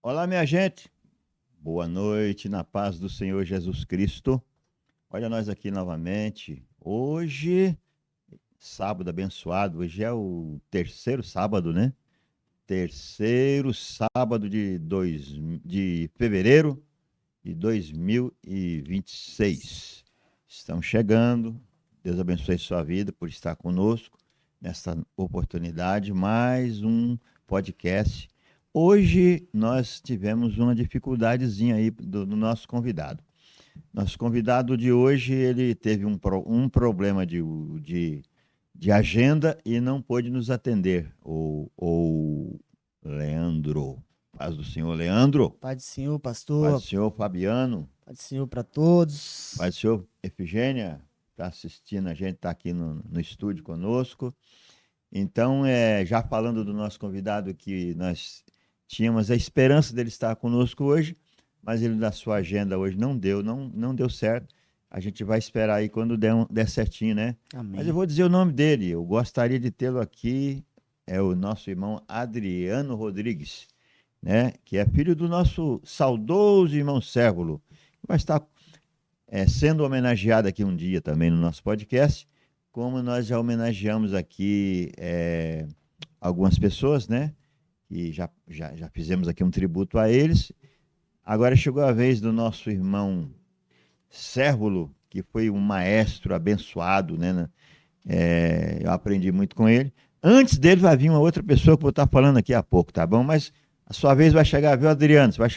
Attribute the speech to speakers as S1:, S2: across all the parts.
S1: Olá, minha gente. Boa noite, na paz do Senhor Jesus Cristo. Olha nós aqui novamente. Hoje, sábado abençoado. Hoje é o terceiro sábado, né? Terceiro sábado de fevereiro de 2026. Estamos chegando. Deus abençoe sua vida por estar conosco nessa oportunidade. Mais um podcast. Hoje nós tivemos uma dificuldadezinha aí do nosso convidado. Nosso convidado de hoje, ele teve um problema de agenda e não pôde nos atender. O Leandro. Paz do Senhor, Leandro.
S2: Pai do Senhor,
S1: Paz
S2: pastor.
S1: do Senhor, Fabiano.
S2: Pai do Senhor para todos.
S1: Paz do Senhor, Efigênia. Está assistindo, a gente está aqui no estúdio conosco. Então, já falando do nosso convidado, que nós tínhamos a esperança dele estar conosco hoje, mas ele da sua agenda hoje não deu certo. A gente vai esperar aí quando der certinho, né?
S2: Amém.
S1: Mas eu vou dizer o nome dele. Eu gostaria de tê-lo aqui. É o nosso irmão Adriano Rodrigues, né? Que é filho do nosso saudoso irmão Sérvulo. Vai estar sendo homenageado aqui um dia também no nosso podcast, como nós já homenageamos aqui algumas pessoas, né? E já fizemos aqui um tributo a eles. Agora chegou a vez do nosso irmão Sérvulo, que foi um maestro abençoado, né? Eu aprendi muito com ele. Antes dele vai vir uma outra pessoa que eu vou estar falando aqui a pouco, tá bom? Mas a sua vez vai chegar, viu, Adriano? Você vai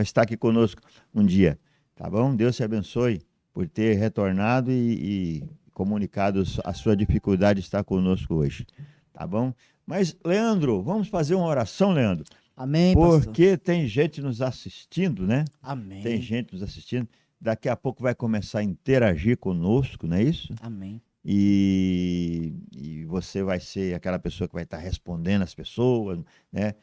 S1: estar aqui conosco um dia, tá bom? Deus te abençoe por ter retornado e comunicado a sua dificuldade de estar conosco hoje, tá bom? Mas, Leandro, vamos fazer uma oração, Leandro?
S2: Amém, pastor.
S1: Porque tem gente nos assistindo, né?
S2: Amém.
S1: Tem gente nos assistindo. Daqui a pouco vai começar a interagir conosco, não é isso?
S2: Amém.
S1: E você vai ser aquela pessoa que vai estar respondendo as pessoas, né?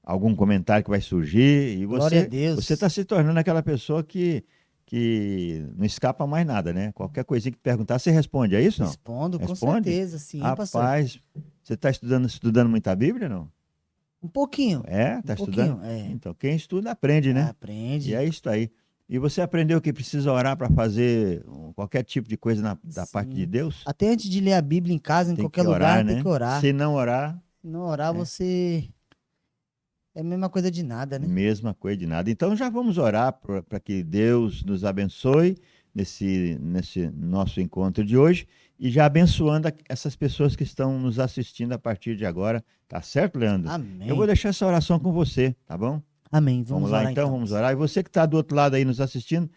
S1: Algum comentário que vai surgir. E
S2: Glória a Deus.
S1: você está se tornando aquela pessoa que não escapa mais nada, né? Qualquer coisinha que perguntar, você responde, é isso? Não?
S2: Respondo, com
S1: Responde?
S2: certeza, sim, pastor.
S1: Rapaz, você está estudando muita Bíblia, não?
S2: Um pouquinho.
S1: Está estudando?
S2: Pouquinho,
S1: Então, quem estuda aprende, né?
S2: Aprende.
S1: E é isso aí. E você aprendeu que precisa orar para fazer qualquer tipo de coisa da parte de Deus?
S2: Até antes de ler a Bíblia em casa, em
S1: Tem
S2: qualquer
S1: que orar,
S2: lugar,
S1: né?
S2: tem que orar.
S1: Se não orar,
S2: Se não orar, você... É a mesma coisa de nada, né?
S1: mesma coisa de nada. Então já vamos orar para que Deus nos abençoe nesse nosso encontro de hoje e já abençoando essas pessoas que estão nos assistindo a partir de agora. Tá certo, Leandro?
S2: Amém.
S1: Eu vou deixar essa oração com você, tá bom?
S2: Amém.
S1: Vamos lá
S2: orar,
S1: então, vamos orar. E você que está do outro lado aí nos assistindo,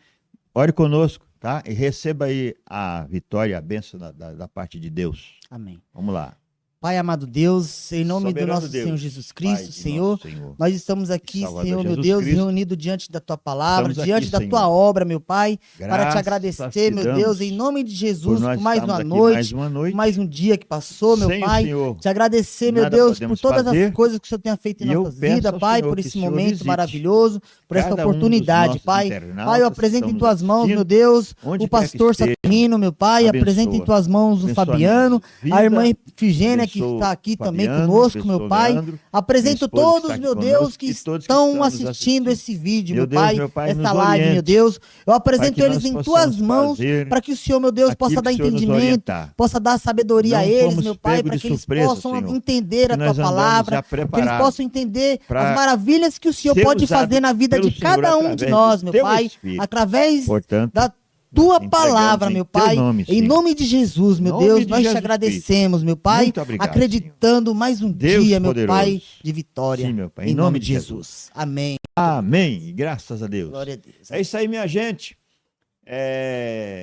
S1: ore conosco, tá? E receba aí a vitória, a bênção da parte de Deus.
S2: Amém.
S1: Vamos lá.
S2: Pai amado Deus, em nome
S1: Soberano
S2: do nosso
S1: Deus,
S2: Senhor Jesus Cristo,
S1: Pai de
S2: Senhor,
S1: nosso Senhor.
S2: nós estamos aqui,
S1: Salvador
S2: Senhor, meu
S1: Jesus
S2: Deus,
S1: Cristo.
S2: reunidos diante da Tua palavra,
S1: Estamos
S2: diante
S1: aqui,
S2: da
S1: Senhor.
S2: Tua obra, meu Pai, para te
S1: Graças
S2: agradecer,
S1: te
S2: meu
S1: damos
S2: Deus, em nome de
S1: por
S2: Jesus,
S1: nós
S2: por mais
S1: estarmos
S2: uma
S1: aqui
S2: noite,
S1: mais uma noite.
S2: por mais um dia que passou, meu
S1: Sem o
S2: Pai,
S1: Senhor,
S2: te agradecer, meu
S1: nada
S2: Deus, por
S1: podemos
S2: todas
S1: fazer.
S2: as coisas que o Senhor tenha feito em
S1: E eu
S2: nossas
S1: peço
S2: vidas,
S1: ao
S2: Pai,
S1: Senhor
S2: por
S1: que
S2: esse
S1: o Senhor
S2: momento
S1: visite
S2: maravilhoso, por essa
S1: cada um dos
S2: oportunidade,
S1: nossos
S2: Pai.
S1: internautas
S2: Pai, eu
S1: que
S2: apresento em
S1: estão
S2: Tuas
S1: nos
S2: mãos,
S1: assistindo,
S2: meu Deus,
S1: onde
S2: o
S1: quer que
S2: pastor
S1: esteja.
S2: Saturnino, meu Pai, apresento em
S1: Abençoa.
S2: Tuas mãos o
S1: Abençoa a
S2: Fabiano,
S1: minha
S2: a irmã
S1: vida,
S2: Efigênia, que
S1: abençoa
S2: está aqui
S1: o
S2: também
S1: Fabiano,
S2: conosco, meu
S1: abençoa o
S2: Pai.
S1: Leandro, minha
S2: Apresento
S1: esposa que está
S2: todos,
S1: aqui
S2: meu
S1: conosco,
S2: Deus, que
S1: e todos que
S2: estão
S1: estão nos
S2: assistindo esse vídeo, meu
S1: Deus,
S2: Pai,
S1: meu Pai,
S2: essa
S1: nos
S2: live, meu
S1: oriente,
S2: Deus. Eu
S1: para
S2: apresento
S1: que
S2: eles
S1: nós
S2: em Tuas
S1: possamos
S2: mãos,
S1: fazer
S2: para que o Senhor, meu Deus, possa
S1: aquilo
S2: dar
S1: que o Senhor nos
S2: entendimento,
S1: orientar.
S2: possa dar sabedoria a
S1: Não
S2: eles,
S1: fomos
S2: meu Pai,
S1: pegos
S2: para
S1: de
S2: que eles
S1: surpresa,
S2: possam
S1: Senhor,
S2: entender
S1: que
S2: a Tua
S1: nós andamos já
S2: palavra, que eles
S1: preparados
S2: possam entender as
S1: para
S2: maravilhas que o Senhor
S1: ser
S2: pode
S1: usado
S2: fazer na vida
S1: pelo
S2: de
S1: Senhor
S2: cada um de
S1: através
S2: nós,
S1: do
S2: meu
S1: Teu
S2: Pai,
S1: Espírito.
S2: através
S1: Portanto,
S2: da
S1: nós
S2: Tua
S1: entregamos
S2: palavra,
S1: em
S2: meu
S1: Teu
S2: Pai,
S1: nome,
S2: em
S1: Senhor.
S2: nome de Jesus, meu
S1: Nome
S2: Deus,
S1: de
S2: nós te
S1: Jesus
S2: agradecemos, meu Pai,
S1: Muito obrigado,
S2: acreditando mais um
S1: Deus
S2: dia, meu
S1: poderoso.
S2: Pai, de vitória.
S1: Sim, meu Pai,
S2: Em nome de Jesus. Amém.
S1: Amém. E graças a Deus.
S2: Glória a Deus.
S1: É isso aí, minha gente.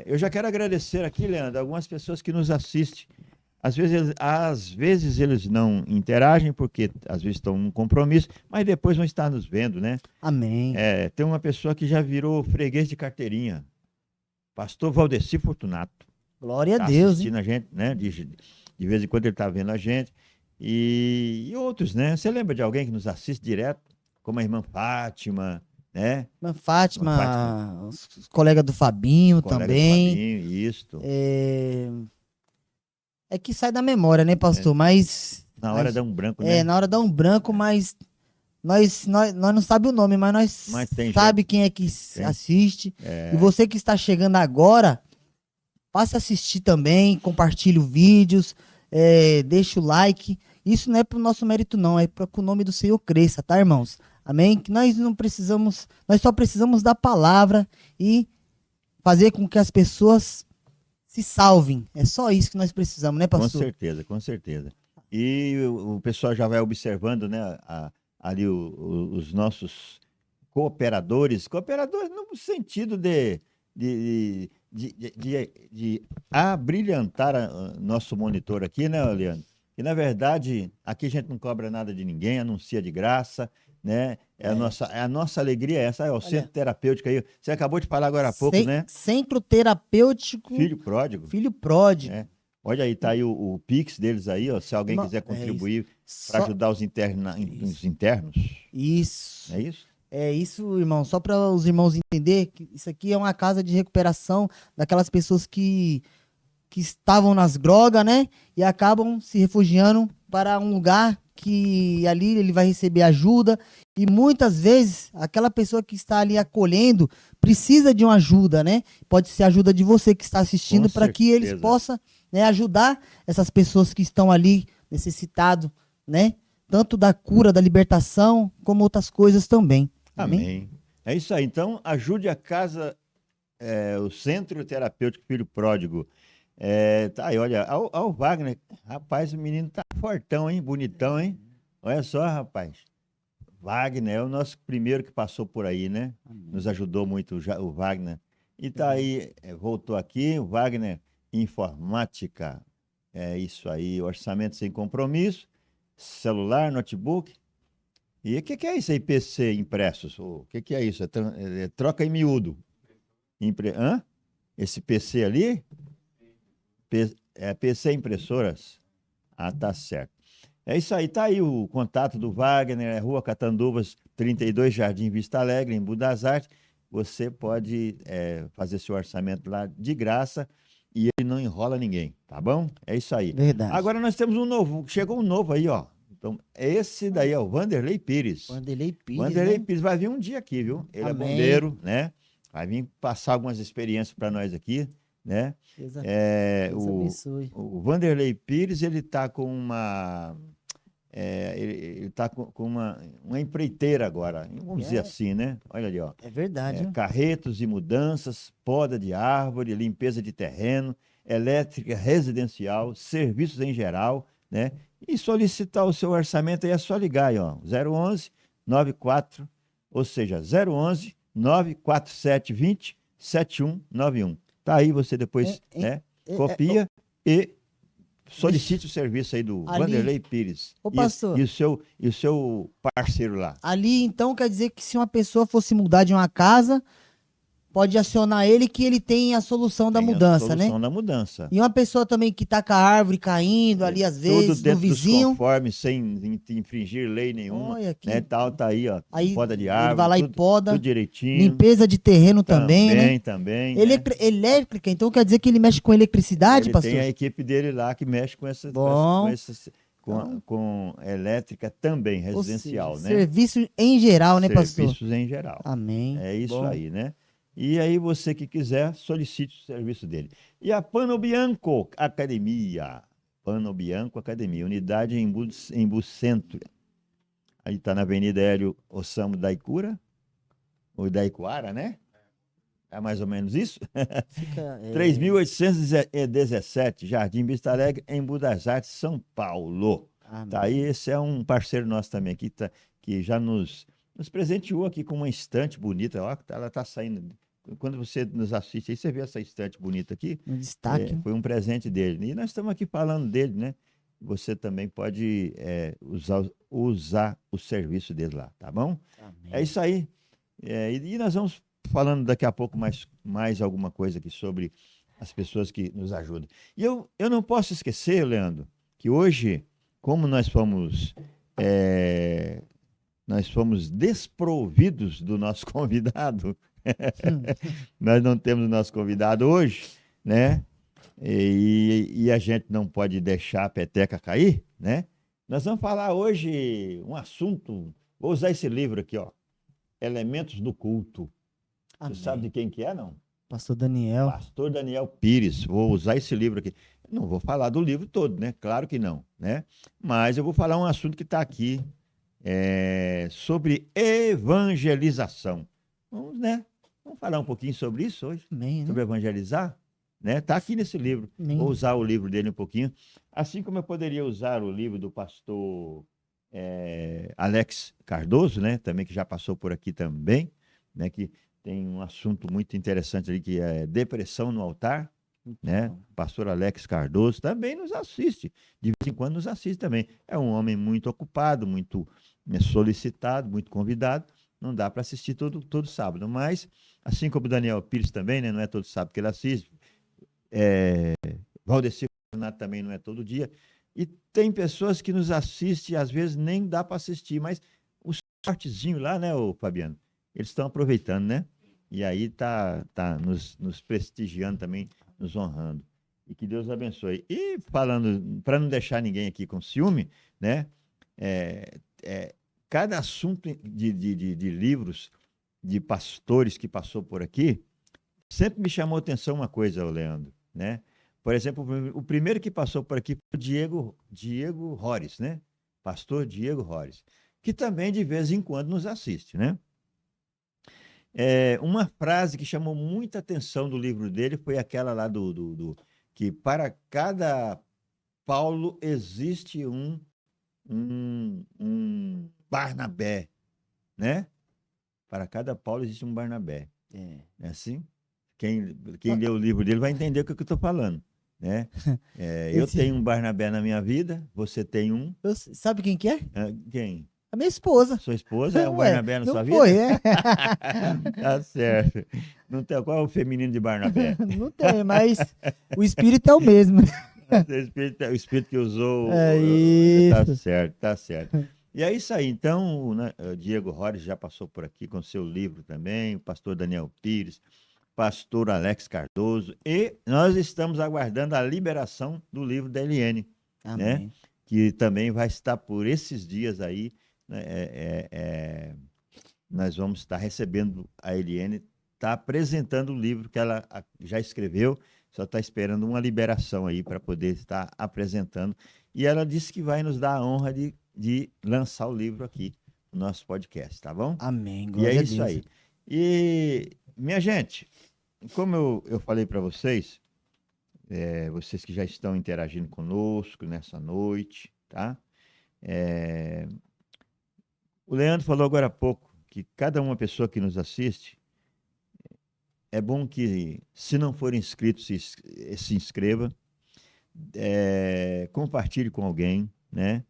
S1: Eu já quero agradecer aqui, Leandro, algumas pessoas que nos assistem. Às vezes eles não interagem, porque às vezes estão num compromisso, mas depois vão estar nos vendo, né?
S2: Amém.
S1: Tem uma pessoa que já virou freguês de carteirinha. Pastor Valdeci Fortunato.
S2: Glória a
S1: Tá
S2: Deus.
S1: assistindo a gente, né? De vez em quando ele está vendo a gente. E outros, né? Você lembra de alguém que nos assiste direto? Como a irmã Fátima, né?
S2: Irmã Fátima, os colegas do Fabinho
S1: Colega
S2: também.
S1: do Fabinho, isso.
S2: É que sai da memória, né, pastor? Mas
S1: Na hora
S2: Mas-
S1: dá um branco, né?
S2: na hora dá um branco, mas nós não sabe o nome, mas nós
S1: Mas tem
S2: sabe
S1: gente.
S2: quem é que
S1: Tem.
S2: assiste.
S1: É,
S2: E você que está chegando agora, passe a assistir também, compartilhe os vídeos, deixa o like. Isso não é pro nosso mérito, não, é para que o nome do Senhor cresça, tá, irmãos? Amém? Que nós não precisamos, nós só precisamos da palavra e fazer com que as pessoas se salvem. É só isso que nós precisamos, né,
S1: com
S2: pastor?
S1: certeza, com certeza. E o pessoal já vai observando, né, ali os nossos cooperadores no sentido de abrilhantar nosso monitor aqui, né, Leandro? E, na verdade, aqui a gente não cobra nada de ninguém, anuncia de graça, né? É a nossa alegria é essa, é o
S2: Olha,
S1: centro terapêutico aí. Você acabou de falar agora há pouco, né?
S2: Centro Terapêutico
S1: Filho pródigo.
S2: Filho Pródigo.
S1: É. Olha aí, tá aí o Pix deles aí, ó, se alguém
S2: Irmão,
S1: quiser
S2: é isso.
S1: contribuir para
S2: Só
S1: ajudar os internos.
S2: isso.
S1: É isso?
S2: É isso, irmão. Só para os irmãos entender que isso aqui é uma casa de recuperação daquelas pessoas que estavam nas drogas, né? E acabam se refugiando para um lugar que ali ele vai receber ajuda. E muitas vezes aquela pessoa que está ali acolhendo precisa de uma ajuda, né? Pode ser a ajuda de você que está assistindo
S1: Com
S2: para que eles
S1: certeza.
S2: possam, né, ajudar essas pessoas que estão ali necessitado, né? Tanto da cura, da libertação, como outras coisas também. Amém?
S1: Amém. É isso aí. Então, ajude a casa, o Centro Terapêutico Filho Pródigo. Tá aí, olha, ao Wagner. Rapaz, o menino tá fortão, hein? Bonitão, hein? Olha só, rapaz. Wagner é o nosso primeiro que passou por aí, né? Nos ajudou muito o Wagner. E tá aí, voltou aqui, o Wagner Informática. É isso aí, orçamento sem compromisso, celular, notebook. E o que é isso aí, PC impressos? O que é isso? Troca em miúdo. Hã? Esse PC ali? PC impressoras? Ah, tá certo. É isso aí, tá aí o contato do Wagner, Rua Catanduvas, 32, Jardim Vista Alegre, em Budas Artes. Você pode fazer seu orçamento lá de graça e ele não enrola ninguém, tá bom? É isso aí.
S2: Verdade.
S1: Agora nós temos um novo, chegou um novo aí, ó. Então, esse daí é o Vanderlei Pires.
S2: Vanderlei Pires,
S1: Vanderlei
S2: né?
S1: Pires vai vir um dia aqui, viu? Ele é
S2: Amém.
S1: bombeiro, né? Vai vir passar algumas experiências para nós aqui, né?
S2: Deus
S1: O,
S2: abençoe.
S1: o Vanderlei Pires, ele está com uma ele está com uma empreiteira agora, vamos dizer assim, né? Olha ali, ó.
S2: É verdade. Viu?
S1: Carretos e mudanças, poda de árvore, limpeza de terreno, elétrica residencial, serviços em geral, né? E solicitar o seu orçamento aí é só ligar aí, ó, 011 94, ou seja, 011 947 20 7191. Tá aí, você depois, né, copia e solicite o serviço aí do
S2: Ali-
S1: Vanderlei Pires
S2: Ô, pastor.
S1: e o seu parceiro lá.
S2: Ali, então, quer dizer que se uma pessoa fosse mudar de uma casa, pode acionar ele que ele tem a solução da
S1: Tem a
S2: mudança, né?
S1: solução da mudança.
S2: E uma pessoa também que tá com a árvore caindo ali, às
S1: Tudo
S2: vezes, do
S1: dentro dos
S2: vizinho.
S1: conformes, sem infringir lei nenhuma,
S2: Olha aqui.
S1: né? Tá aí, ó,
S2: Aí
S1: poda de
S2: ele
S1: árvore,
S2: vai lá e
S1: tudo,
S2: poda.
S1: tudo direitinho.
S2: Limpeza de terreno também, né?
S1: Também, né?
S2: Elétrica, então quer dizer que ele mexe com eletricidade,
S1: Ele
S2: pastor?
S1: tem a equipe dele lá que mexe com
S2: Bom.
S1: com elétrica também,
S2: Ou
S1: residencial,
S2: seja,
S1: né?
S2: serviço em geral, né, pastor?
S1: Serviços em geral.
S2: Amém.
S1: É isso
S2: Bom.
S1: aí, né? E aí, você que quiser, solicite o serviço dele. E a Pano Bianco Academia. Pano Bianco Academia, unidade em Bucentro. Aí está na Avenida Hélio Osamu Daicura, ou Daicuara, né? É mais ou menos isso?
S2: Fica,
S1: 3.817, Jardim Vista Alegre, em Budas Artes, São Paulo.
S2: Amém.
S1: Tá aí, esse é um parceiro nosso também aqui, que já nos presenteou aqui com uma estante bonita. Ó, ela está saindo. Quando você nos assiste aí, você vê essa estante bonita aqui.
S2: Um destaque.
S1: Foi um presente dele. E nós estamos aqui falando dele, né? Você também pode usar o serviço dele lá, tá bom?
S2: Amém.
S1: É isso aí. E nós vamos falando daqui a pouco mais alguma coisa aqui sobre as pessoas que nos ajudam. E eu não posso esquecer, Leandro, que hoje, como nós fomos desprovidos do nosso convidado, nós não temos o nosso convidado hoje, né? E a gente não pode deixar a peteca cair, né? Nós vamos falar hoje um assunto, vou usar esse livro aqui, ó, Elementos do Culto. Você sabe de quem que é, não?
S2: Pastor Daniel.
S1: Pastor Daniel Pires. Vou usar esse livro aqui. Não vou falar do livro todo, né? Claro que não, né? Mas eu vou falar um assunto que está aqui, sobre evangelização. Vamos, né? Vamos falar um pouquinho sobre isso hoje,
S2: Amém,
S1: sobre
S2: né?
S1: evangelizar, né? Está aqui nesse livro.
S2: Amém.
S1: Vou usar o livro dele um pouquinho, assim como eu poderia usar o livro do pastor Alex Cardoso, né? Também que já passou por aqui também, né? Que tem um assunto muito interessante ali que é depressão no altar, né? O pastor Alex Cardoso também nos assiste, de vez em quando nos assiste também. É um homem muito ocupado, muito solicitado, muito convidado. Não dá para assistir todo sábado, mas assim como o Daniel Pires também, né? Não é todo sábado que ele assiste. Valdecir Renato também não é todo dia. E tem pessoas que nos assistem, às vezes nem dá para assistir, mas os cortezinhos lá, né, ô Fabiano? Eles estão aproveitando, né? E aí tá nos prestigiando também, nos honrando. E que Deus abençoe. E falando, para não deixar ninguém aqui com ciúme, né? É, cada assunto de livros de pastores que passou por aqui, sempre me chamou atenção uma coisa, ô Leandro, né? Por exemplo, o primeiro que passou por aqui foi o Diego Rores, né? Pastor Diego Rores, que também de vez em quando nos assiste, né? Uma frase que chamou muita atenção do livro dele foi aquela lá que para cada Paulo existe um Barnabé, né? Para cada Paulo existe um Barnabé. É assim? Quem lê o livro dele vai entender o que eu estou falando, né? Eu tenho um Barnabé na minha vida, você tem um.
S2: Sabe quem que é?
S1: Quem?
S2: A minha esposa.
S1: Sua esposa é um
S2: Ué,
S1: Barnabé na
S2: não
S1: sua
S2: foi,
S1: vida?
S2: é?
S1: Tá certo. Não tem, qual é o feminino de Barnabé?
S2: Não tem, mas o espírito é o mesmo.
S1: O espírito que usou.
S2: É
S1: Tá
S2: isso.
S1: certo, tá certo. E é isso aí. Então, né, o Diego Rores já passou por aqui com seu livro também, o pastor Daniel Pires, pastor Alex Cardoso, e nós estamos aguardando a liberação do livro da Eliane, né?
S2: Amém.
S1: Que também vai estar por esses dias aí, né? Nós vamos estar recebendo a Eliane, está apresentando o livro que ela já escreveu, só está esperando uma liberação aí para poder estar apresentando. E ela disse que vai nos dar a honra de lançar o livro aqui no nosso podcast, tá bom?
S2: Amém.
S1: E é
S2: Glória a
S1: isso
S2: Deus.
S1: aí. E, minha gente, como eu falei para vocês, vocês que já estão interagindo conosco nessa noite, tá? O Leandro falou agora há pouco que cada uma pessoa que nos assiste, é bom que, se não for inscrito, se inscreva, compartilhe com alguém, né?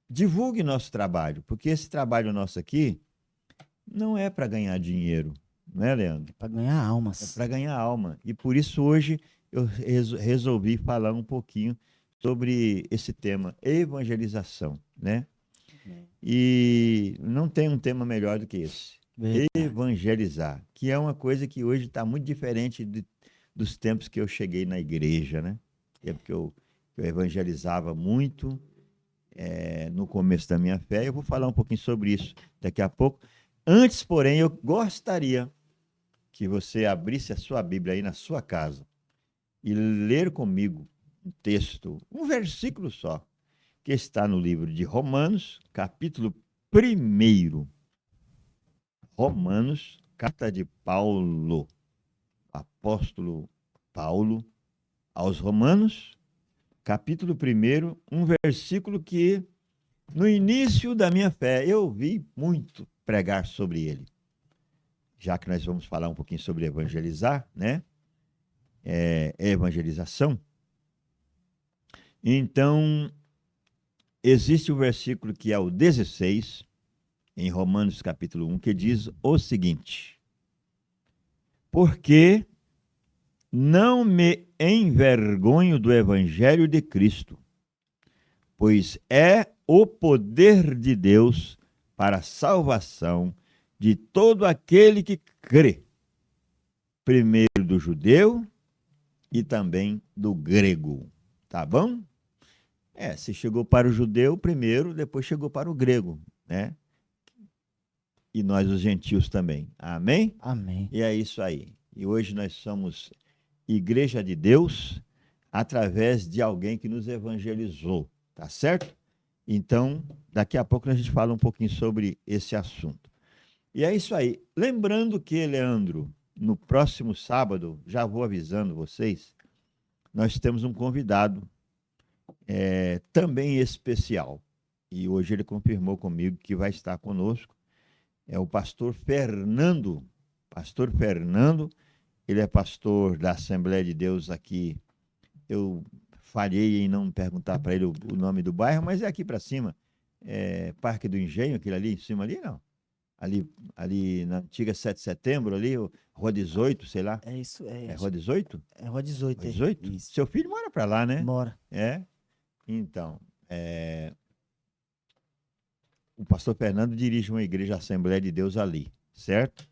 S1: Divulgue nosso trabalho, porque esse trabalho nosso aqui não é para ganhar dinheiro, não é, Leandro?
S2: Para ganhar
S1: É
S2: almas.
S1: para ganhar alma. E por isso hoje eu resolvi falar um pouquinho sobre esse tema, evangelização, né? E não tem um tema melhor do que esse.
S2: Verdade.
S1: Evangelizar, que é uma coisa que hoje está muito diferente dos tempos que eu cheguei na igreja, né? Tempo que eu evangelizava muito no começo da minha fé. Eu vou falar um pouquinho sobre isso daqui a pouco. Antes, porém, eu gostaria que você abrisse a sua Bíblia aí na sua casa e ler comigo um texto, um versículo só, que está no livro de Romanos, capítulo 1. Romanos, carta de Paulo, apóstolo Paulo, aos Romanos, capítulo 1, um versículo que, no início da minha fé, eu ouvi muito pregar sobre ele. Já que nós vamos falar um pouquinho sobre evangelizar, né? Evangelização. Então, existe um versículo que é o 16, em Romanos capítulo 1, que diz o seguinte: porque não me envergonho do evangelho de Cristo, pois é o poder de Deus para a salvação de todo aquele que crê, primeiro do judeu e também do grego. Tá bom? Se chegou para o judeu primeiro, depois chegou para o grego, né? E nós os gentios também. Amém?
S2: Amém.
S1: E é isso aí. E hoje nós somos Igreja de Deus através de alguém que nos evangelizou, tá certo? Então, daqui a pouco a gente fala um pouquinho sobre esse assunto. E é isso aí. Lembrando que, Leandro, no próximo sábado, já vou avisando vocês, nós temos um convidado também especial. E hoje ele confirmou comigo que vai estar conosco. É o pastor Fernando. Pastor Fernando, ele é pastor da Assembleia de Deus aqui. Eu falhei em não perguntar para ele o nome do bairro, mas é aqui para cima. Parque do Engenho, aquele ali em cima ali, não? Ali na antiga 7 de setembro, ali, Rua 18, sei lá.
S2: É isso,
S1: É Rua 18?
S2: é Rua 18.
S1: Rua 18?
S2: Isso.
S1: Seu filho mora para lá, né?
S2: Mora.
S1: Então, o pastor Fernando dirige uma igreja Assembleia de Deus ali, certo?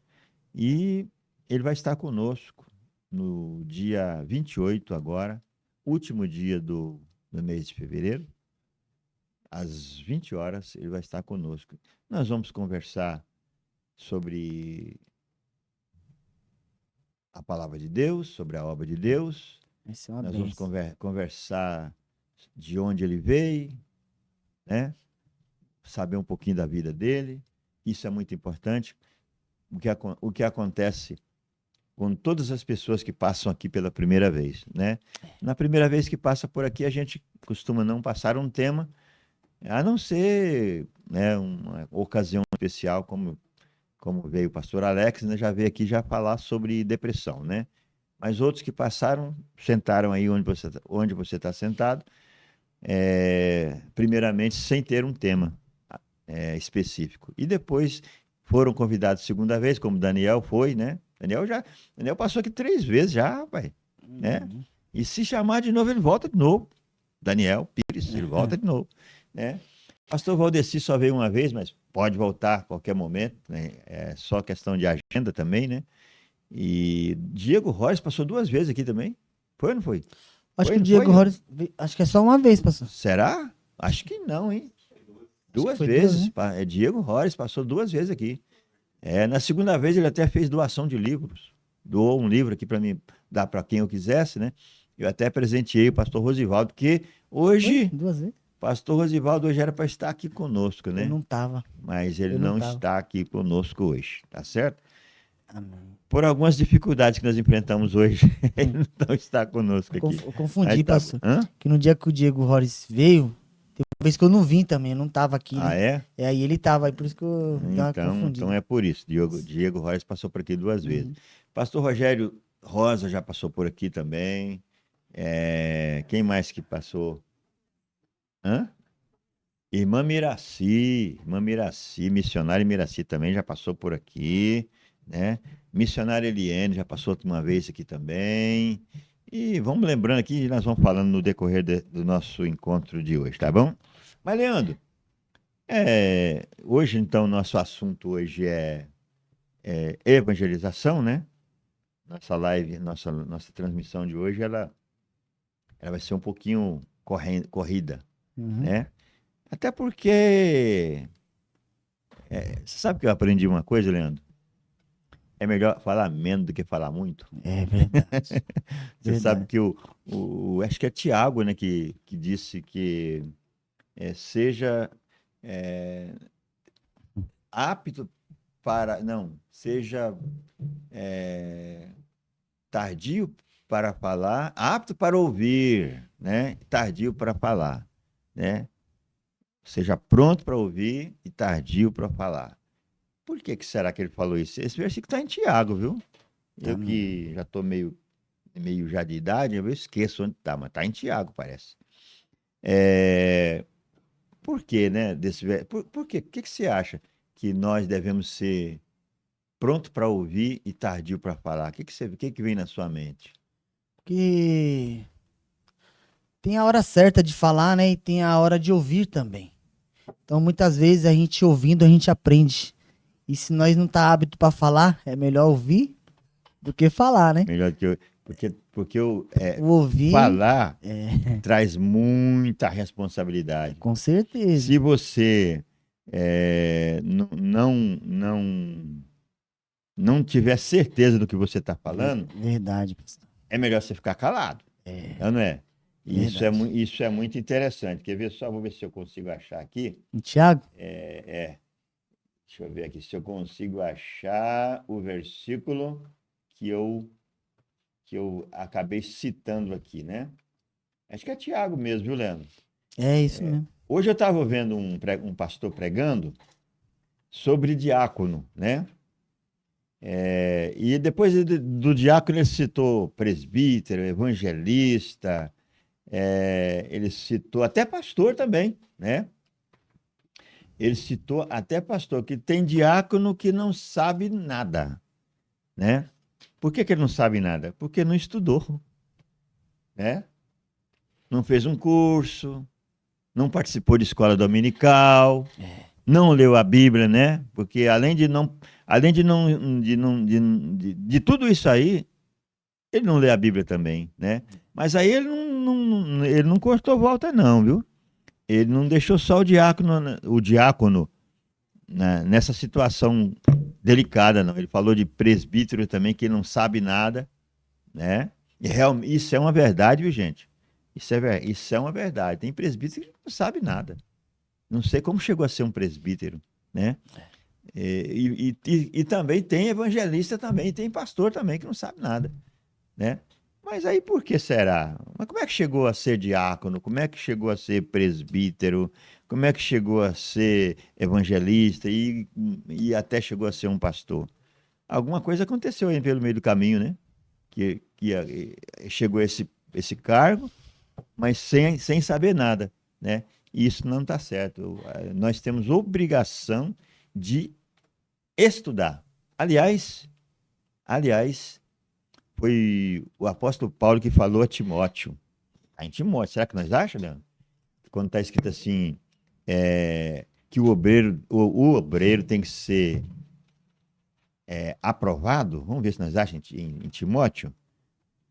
S1: E ele vai estar conosco no dia 28 agora, último dia do mês de fevereiro, às 20 horas, ele vai estar conosco. Nós vamos conversar sobre a palavra de Deus, sobre a obra de Deus.
S2: Essa é uma
S1: Nós vamos
S2: benção.
S1: conversar de onde ele veio, né? Saber um pouquinho da vida dele. Isso é muito importante. O que acontece com todas as pessoas que passam aqui pela primeira vez, né? Na primeira vez que passa por aqui, a gente costuma não passar um tema, a não ser, né, uma ocasião especial, como veio o pastor Alex, né, já veio aqui já falar sobre depressão, né? Mas outros que passaram, sentaram aí onde você está sentado, primeiramente sem ter um tema específico. E depois foram convidados segunda vez, como Daniel foi, né? Daniel passou aqui 3 vezes já, rapaz, né?
S2: Uhum.
S1: E se chamar de novo, ele volta de novo. Daniel Pires, ele volta de novo, né? Pastor Valdeci só veio uma vez, mas pode voltar a qualquer momento, né? É só questão de agenda também, né? E Diego Reis passou 2 vezes aqui também. Foi ou não foi?
S2: Acho
S1: Foi,
S2: que o
S1: não
S2: Diego
S1: foi?
S2: Rores, acho que é só uma vez, pastor.
S1: Será? Acho que não, hein?
S2: Acho que
S1: 2
S2: foi
S1: vezes.
S2: né?
S1: Diego Reis passou 2 vezes aqui. Na segunda vez ele até fez doação de livros. Doou um livro aqui para mim, dar para quem eu quisesse, né? Eu até presenteei o pastor Rosivaldo, porque
S2: Foi?
S1: hoje,
S2: 2 vezes?
S1: pastor Rosivaldo hoje era para estar aqui conosco,
S2: Eu
S1: né?
S2: não tava.
S1: Mas ele
S2: Eu não
S1: não
S2: tava.
S1: está aqui conosco hoje, tá certo?
S2: Amém.
S1: Por algumas dificuldades que nós enfrentamos hoje, ele não está conosco aqui.
S2: Eu
S1: Mas
S2: confundi,
S1: tá,
S2: pastor.
S1: hã?
S2: Que no dia que o Diego Rores veio, teve uma vez que eu não vim também, eu não tava aqui,
S1: Ah,
S2: né?
S1: é?
S2: Aí ele tava, aí por isso que eu dei uma
S1: Então
S2: confundida.
S1: é por isso. Diego Reis passou por aqui 2 vezes.
S2: Uhum.
S1: Pastor Rogério Rosa já passou por aqui também. Quem mais que passou? Hã? Irmã Miraci, missionária Miraci também já passou por aqui, né? Missionária Eliane já passou uma vez aqui também. E vamos lembrando aqui, nós vamos falando no decorrer do nosso encontro de hoje, tá bom? Mas, Leandro, hoje então, nosso assunto hoje é evangelização, né? Nossa live, nossa transmissão de hoje, ela vai ser um pouquinho corrida,
S2: Uhum.
S1: né? Até porque você sabe que eu aprendi uma coisa, Leandro? É melhor falar menos do que falar muito.
S2: É verdade.
S1: Você sabe
S2: Verdade.
S1: que acho que é Tiago, né, que disse que seja é, apto não, seja é, tardio para falar, apto para ouvir, né? Tardio para falar, né? Seja pronto para ouvir e tardio para falar. Por que será que ele falou isso? Esse versículo está em Tiago, viu? Eu
S2: Também.
S1: que já estou meio já de idade, eu esqueço onde está, mas está em Tiago, parece. É, por quê, né? Por quê? O que você acha que nós devemos ser pronto para ouvir e tardio para falar? O que vem na sua mente?
S2: Porque tem a hora certa de falar, né? E tem a hora de ouvir também. Então, muitas vezes, a gente ouvindo, a gente aprende. E se nós não tá hábito para falar, é melhor ouvir do que falar, né?
S1: Melhor que eu. Porque Porque
S2: O ouvir,
S1: falar
S2: é,
S1: traz muita responsabilidade.
S2: com certeza.
S1: Se você não tiver certeza do que você está falando,
S2: Verdade, pastor.
S1: é melhor você ficar calado, não é? E
S2: Verdade.
S1: isso é muito interessante. Quer ver só? Vou ver se eu consigo achar aqui.
S2: Tiago?
S1: Deixa eu ver aqui se eu consigo achar o versículo que eu acabei citando aqui, né? Acho que é Tiago mesmo, viu, Leandro?
S2: É isso mesmo.
S1: Hoje eu estava vendo um pastor pregando sobre diácono, né? E depois do diácono ele citou presbítero, evangelista, ele citou até pastor também, né? Ele citou até pastor, que tem diácono que não sabe nada, né? Por que ele não sabe nada? Porque não estudou, né? Não fez um curso, não participou de escola dominical, não leu a Bíblia, né? Porque além de tudo isso aí, ele não lê a Bíblia também, né? Mas aí ele não cortou volta não, viu? Ele não deixou só o diácono, né, nessa situação delicada, não. Ele falou de presbítero também, que não sabe nada, né? E isso é uma verdade, viu, gente? Isso é uma verdade. Tem presbítero que não sabe nada. Não sei como chegou a ser um presbítero, né? E também tem evangelista também, tem pastor também que não sabe nada, né? Mas aí por que será? Mas como é que chegou a ser diácono? Como é que chegou a ser presbítero? Como é que chegou a ser evangelista e até chegou a ser um pastor? Alguma coisa aconteceu aí pelo meio do caminho, né? Que chegou a esse cargo, mas sem saber nada, né? E isso não está certo. Nós temos obrigação de estudar. Aliás, foi o apóstolo Paulo que falou a Timóteo. Está em Timóteo, será que nós achamos, Leandro? Quando está escrito assim, que o obreiro tem que ser aprovado. Vamos ver se nós achamos em Timóteo.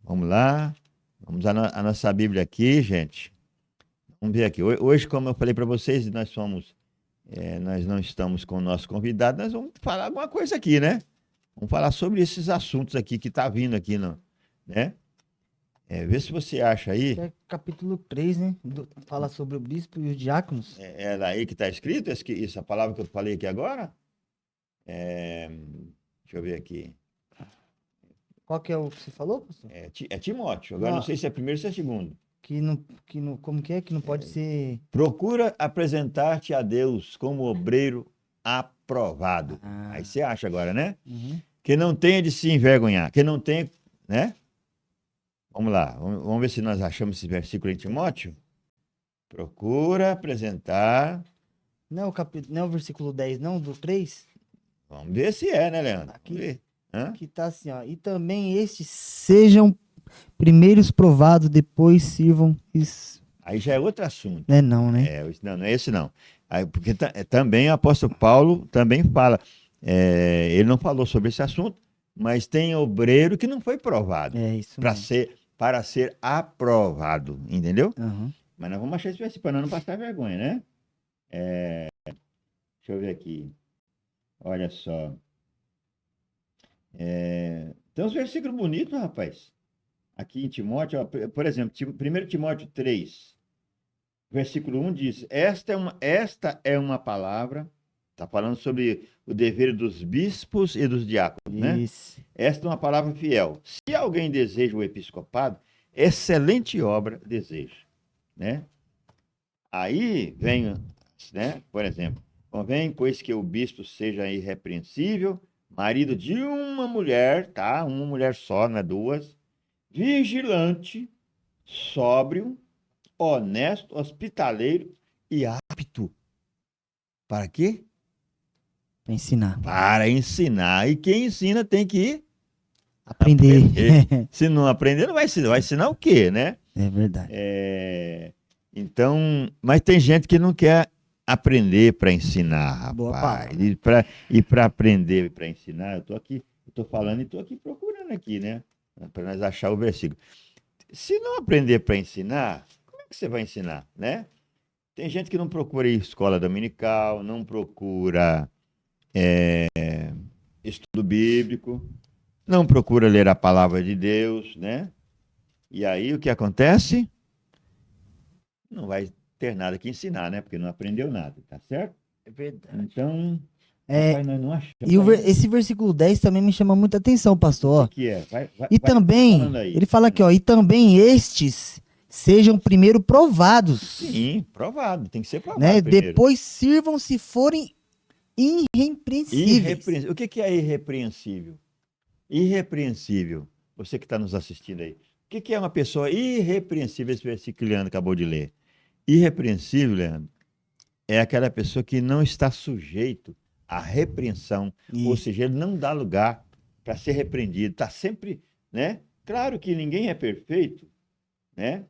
S1: Vamos lá. Vamos a nossa Bíblia aqui, gente. Vamos ver aqui. Hoje, como eu falei para vocês, nós não estamos com o nosso convidado, nós vamos falar alguma coisa aqui, né? Vamos falar sobre esses assuntos aqui que está vindo aqui, né? Vê se você acha aí.
S2: É capítulo 3, né? Fala sobre o bispo e os diáconos.
S1: É daí que está escrito essa palavra que eu falei aqui agora? Deixa eu ver aqui.
S2: Qual que é o que você falou, pastor?
S1: É Timóteo. Agora não sei se é primeiro ou se é segundo.
S2: Como que é? Que não pode ser...
S1: Procura apresentar-te a Deus como obreiro aprovado. Aí você acha agora, né?
S2: Uhum.
S1: Que não tenha de se envergonhar. Que não tenha, né? Vamos lá. Vamos ver se nós achamos esse versículo em Timóteo. Procura apresentar...
S2: Não é o versículo 10, não? Do 3?
S1: Vamos ver se é, né, Leandro?
S2: Aqui.
S1: Vamos ver. Hã?
S2: Que tá assim, ó. E também estes sejam primeiros provados, depois sirvam. Isso.
S1: Aí já é outro assunto.
S2: Não, né?
S1: Não é esse não. Aí, porque também o apóstolo Paulo também fala. Ele não falou sobre esse assunto, mas tem obreiro que não foi provado
S2: É isso mesmo.
S1: para ser aprovado, entendeu?
S2: Aham.
S1: Mas nós vamos achar esse versículo para não passar vergonha, né? Deixa eu ver aqui. Olha só. Tem uns versículos bonitos, rapaz. Aqui em Timóteo, ó, por exemplo, 1 Timóteo 3, versículo 1 diz: Esta é uma palavra, está falando sobre o dever dos bispos e dos diáconos, né?
S2: Isso.
S1: Esta é uma palavra fiel. Se alguém deseja o episcopado, excelente obra deseja, né? Aí vem, né? Por exemplo, convém, pois que o bispo seja irrepreensível, marido de uma mulher, tá? Uma mulher só, não é duas, vigilante, sóbrio, honesto, hospitaleiro e apto. Para quê?
S2: Pra ensinar.
S1: Para ensinar. E quem ensina tem que
S2: Aprender.
S1: Se não aprender, não vai ensinar. Vai ensinar o quê, né?
S2: É verdade.
S1: Então, mas tem gente que não quer aprender para ensinar,
S2: Boa
S1: rapaz.
S2: palavra.
S1: E para aprender e para ensinar, eu tô falando e estou aqui procurando aqui, né? para nós achar o versículo. Se não aprender para ensinar, como é que você vai ensinar, né? Tem gente que não procura ir escola dominical, não procura estudo bíblico, não procura ler a palavra de Deus, né? E aí o que acontece? Não vai ter nada que ensinar, né? Porque não aprendeu nada, tá certo?
S2: É verdade.
S1: Então,
S2: É,
S1: rapaz, nós não
S2: e
S1: achamos ainda.
S2: esse versículo 10 também me chama muita atenção,
S1: O
S2: pastor.
S1: que
S2: Ó.
S1: que é?
S2: E
S1: Vai falando
S2: também,
S1: aí.
S2: ele fala aqui, ó, e também estes sejam primeiro provados,
S1: Sim, provado. Tem que ser
S2: né?
S1: provado primeiro.
S2: Depois sirvam se forem irrepreensíveis.
S1: Irrepreensível. O que que é irrepreensível? Irrepreensível. Você que está nos assistindo aí. O que que é uma pessoa irrepreensível? Esse versículo que o Leandro acabou de ler. Irrepreensível, Leandro, é aquela pessoa que não está sujeito à repreensão. Ou
S2: Isso.
S1: seja, ele não dá lugar para ser repreendido. Está sempre, né? Claro que ninguém é perfeito, né?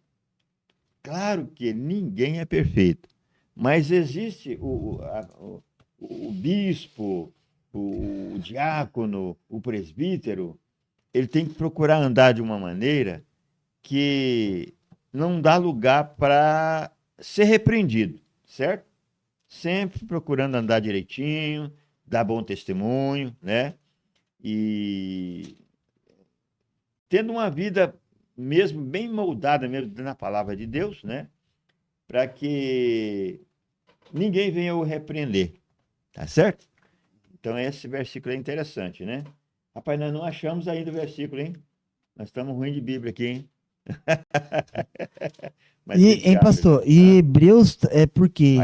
S1: Claro que ninguém é perfeito, mas existe o bispo, o diácono, o presbítero, ele tem que procurar andar de uma maneira que não dá lugar para ser repreendido, certo? Sempre procurando andar direitinho, dar bom testemunho, né? E tendo uma vida mesmo bem moldada mesmo na palavra de Deus, né? Para que ninguém venha o repreender, tá certo? Então esse versículo é interessante, né? Rapaz, nós não achamos ainda o versículo, hein? Nós estamos ruim de Bíblia aqui, hein? Mas o que que
S2: E,
S1: você
S2: hein,
S1: acha?
S2: pastor? E Hebreus é porque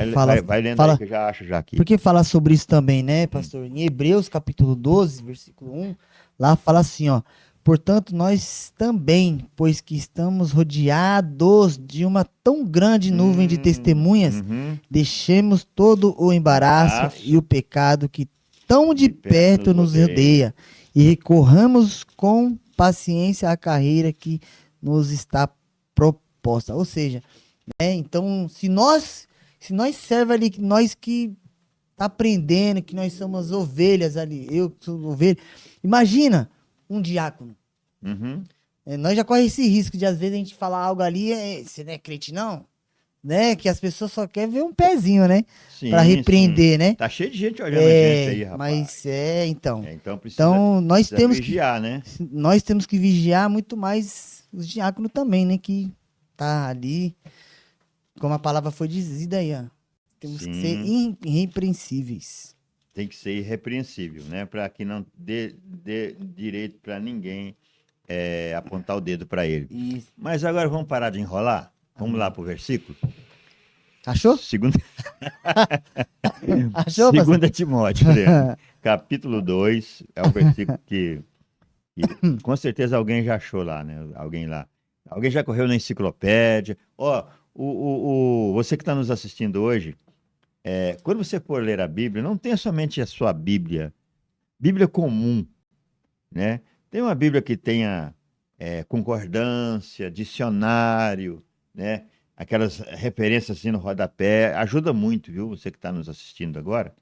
S1: Vai lendo aí
S2: fala,
S1: que eu já acho já aqui.
S2: porque fala sobre isso também, né,
S1: Hum.
S2: pastor? Em Hebreus capítulo 12, versículo 1, lá fala assim, ó: portanto, nós também, pois que estamos rodeados de uma tão grande nuvem de testemunhas,
S1: Uhum.
S2: deixemos todo o embaraço e o
S1: Embaraço
S2: pecado que tão de
S1: de perto
S2: perto
S1: nos
S2: nos
S1: rodeia.
S2: rodeia e recorramos com paciência à carreira que nos está proposta. Ou seja, então, se nós serve ali, nós que tá aprendendo, que nós somos ovelhas ali, eu que sou ovelha, imagina um diácono.
S1: Uhum.
S2: Nós já corre esse risco de às vezes a gente falar algo ali, você não é crente não, né? Que as pessoas só querem ver um pezinho, né? Pra
S1: Sim, sim.
S2: repreender, né?
S1: Tá cheio de gente olhando a gente aí, rapaz.
S2: Mas então.
S1: Então precisa,
S2: Então,
S1: precisa vigiar, né?
S2: nós temos que vigiar muito mais os diáconos também, né? Que tá ali, como a palavra foi dizida aí, ó. Temos que ser
S1: Sim.
S2: irrepreensíveis.
S1: Tem que ser irrepreensível, né? Para que não dê direito para ninguém apontar o dedo para ele.
S2: Isso.
S1: Mas agora vamos parar de enrolar? Vamos lá
S2: Amém.
S1: para o versículo?
S2: Achou?
S1: Segunda,
S2: Achou, pastor?
S1: segunda Timóteo, Leandro. Capítulo 2 é o versículo que com certeza alguém já achou lá, né? Alguém lá. Alguém já correu na enciclopédia. Ó, você que está nos assistindo hoje, quando você for ler a Bíblia, não tenha somente a sua Bíblia, Bíblia comum, né? Tem uma Bíblia que tenha concordância, dicionário, né? Aquelas referências assim no rodapé, ajuda muito, viu? Você que está nos assistindo agora,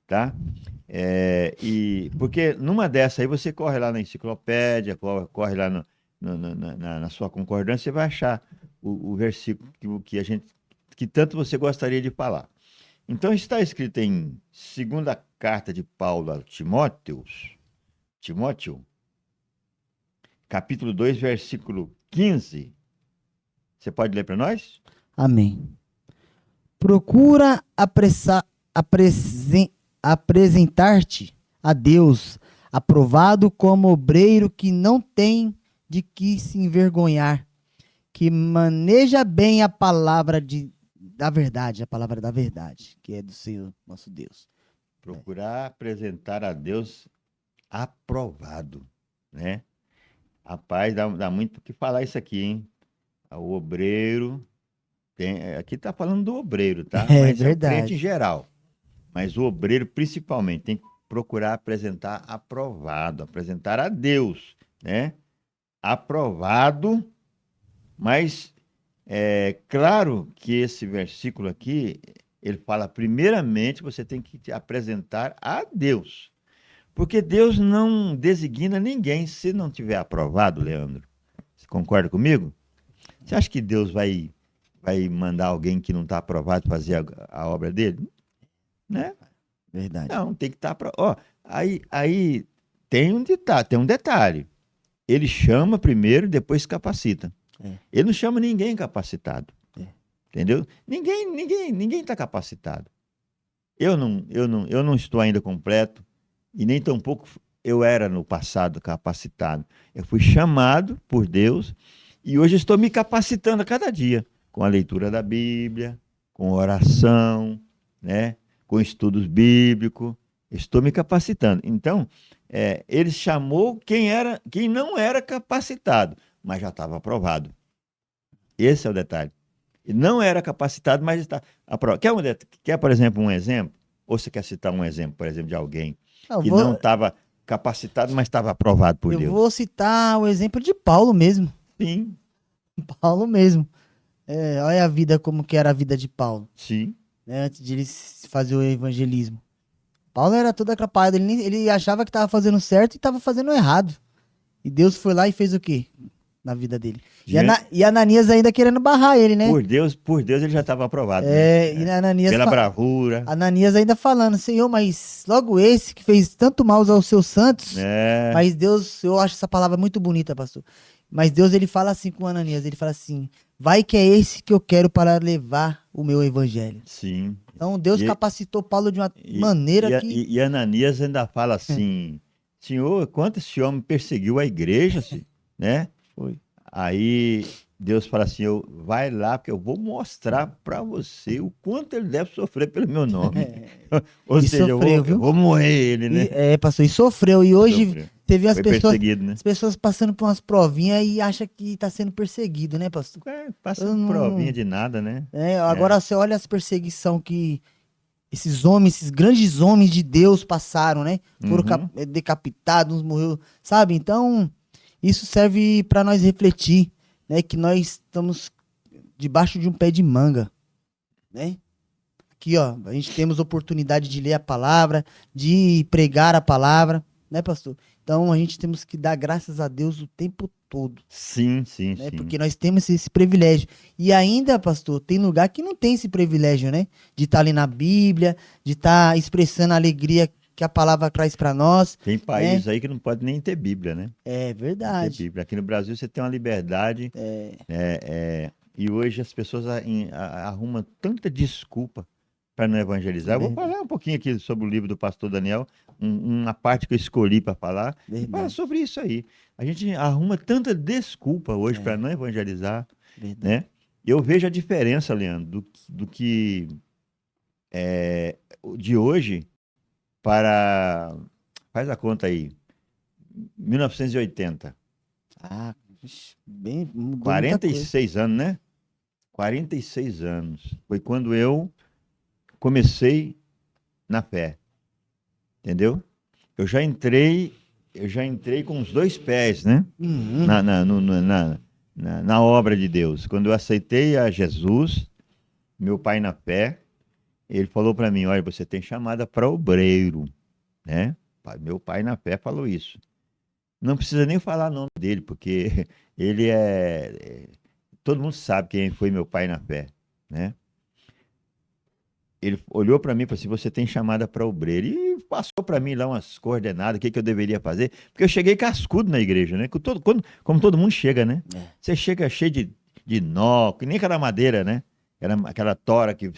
S1: tá? E porque numa dessa aí você corre lá na enciclopédia, corre lá na sua concordância, você vai achar o versículo que a gente que tanto você gostaria de falar. Então está escrito em segunda carta de Paulo a Timóteo, capítulo 2 versículo 15. Você pode ler para nós?
S2: Amém. Procura apresentar-te a Deus, aprovado como obreiro que não tem de que se envergonhar, que maneja bem a palavra da verdade, que é do Senhor, nosso Deus.
S1: Procurar apresentar a Deus aprovado, né? Rapaz, dá muito o que falar isso aqui, hein? O obreiro, aqui está falando do obreiro, tá?
S2: É
S1: Mas é o crente em
S2: verdade.
S1: geral. Mas o obreiro, principalmente, tem que procurar apresentar aprovado, apresentar a Deus, né? Aprovado, mas é claro que esse versículo aqui, ele fala, primeiramente, você tem que te apresentar a Deus. Porque Deus não designa ninguém se não tiver aprovado, Leandro. Você concorda comigo? Você acha que Deus vai mandar alguém que não está aprovado fazer a obra dele? Né?
S2: Verdade.
S1: Não, tem que estar aprovado. Aí tem um detalhe. Ele chama primeiro, depois capacita.
S2: É.
S1: Ele não chama ninguém capacitado.
S2: É.
S1: Entendeu? Ninguém está capacitado. Eu não estou ainda completo e nem tampouco eu era no passado capacitado. Eu fui chamado por Deus e hoje estou me capacitando a cada dia com a leitura da Bíblia, com oração, né? Com estudos bíblicos. Estou me capacitando. Então, ele chamou quem não era capacitado, mas já estava aprovado. Esse é o detalhe. E não era capacitado, mas está aprovado. Quer, por exemplo, um exemplo? Ou você quer citar um exemplo, por exemplo, de alguém
S2: Eu
S1: que
S2: vou,
S1: não estava capacitado, mas estava aprovado por
S2: eu
S1: Deus?
S2: vou citar o exemplo de Paulo mesmo.
S1: Sim,
S2: Paulo mesmo. Olha a vida, como que era a vida de Paulo,
S1: sim,
S2: né, antes de ele fazer o evangelismo. Paulo era todo atrapalhado, ele achava que estava fazendo certo e estava fazendo errado. E Deus foi lá e fez o quê na vida dele? E Ananias ainda querendo barrar ele, né?
S1: por Deus ele já estava aprovado, né?
S2: E Ananias,
S1: Pela bravura,
S2: Ananias ainda falando, Senhor, mas logo esse que fez tanto mal aos seus santos,
S1: né?
S2: mas Deus, eu acho essa palavra muito bonita, pastor. Mas Deus, ele fala assim com Ananias, ele fala assim, vai que é esse que eu quero para levar o meu evangelho.
S1: Sim.
S2: Então Deus
S1: E,
S2: capacitou Paulo de uma
S1: e,
S2: maneira
S1: e, a-
S2: que...
S1: e- e Ananias ainda fala assim: Senhor, quanto esse homem perseguiu a igreja, né?
S2: Foi.
S1: Aí Deus fala assim: vai lá, porque eu vou mostrar para você o quanto ele deve sofrer pelo meu nome. Ou
S2: E
S1: seja, eu
S2: sofreu,
S1: vou, eu
S2: viu?
S1: vou moer ele, né?
S2: Pastor, e sofreu. E hoje
S1: Sofreu.
S2: você vê
S1: Foi perseguido, né?
S2: as pessoas passando por umas provinhas e acha que tá sendo perseguido, né, pastor?
S1: Passa
S2: Eu
S1: provinha
S2: não,
S1: de nada, né?
S2: agora você olha as perseguição que esses homens, esses grandes homens de Deus passaram, né? Foram
S1: Uhum.
S2: decapitados, uns morreu, sabe? Então, isso serve para nós refletir, né? Que nós estamos debaixo de um pé de manga, né? Aqui, ó, a gente temos oportunidade de ler a palavra, de pregar a palavra, né, pastor? Então, a gente temos que dar graças a Deus o tempo todo,
S1: Sim, sim,
S2: né?
S1: sim.
S2: Porque nós temos esse privilégio. E ainda, pastor, tem lugar que não tem esse privilégio, né? De estar ali na Bíblia, de estar expressando a alegria que a palavra traz para nós,
S1: Tem
S2: né?
S1: país aí que não pode nem ter Bíblia, né?
S2: É
S1: Não ter
S2: verdade.
S1: Bíblia. Aqui no Brasil você tem uma liberdade, né? E hoje as pessoas arrumam tanta desculpa para não evangelizar. Eu vou
S2: Verdade,
S1: falar um pouquinho aqui sobre o livro do pastor Daniel, uma parte que eu escolhi para falar, e falar
S2: verdade,
S1: sobre isso aí. A gente arruma tanta desculpa hoje para não evangelizar,
S2: verdade.
S1: né? Eu vejo a diferença, Leandro, do que de hoje para. Faz a conta aí, 1980.
S2: Ah, ixi, bem, mudou muita coisa.
S1: 46 anos, né? 46 anos. Foi quando eu comecei na fé, entendeu? Eu já entrei com os dois pés, né?
S2: Uhum.
S1: Na, na, no- no- na, na obra de Deus. Quando eu aceitei a Jesus, meu pai na fé, ele falou para mim: olha, você tem chamada para obreiro, né? Meu pai na fé falou isso. Não precisa nem falar o nome dele, porque ele todo mundo sabe quem foi meu pai na fé, né? Ele olhou para mim e falou assim: você tem chamada para obreiro. E passou para mim lá umas coordenadas, o que que eu deveria fazer. Porque eu cheguei cascudo na igreja, né? Como todo mundo chega, né?
S2: É.
S1: Você chega cheio de nó, que nem aquela madeira, né? Aquela tora que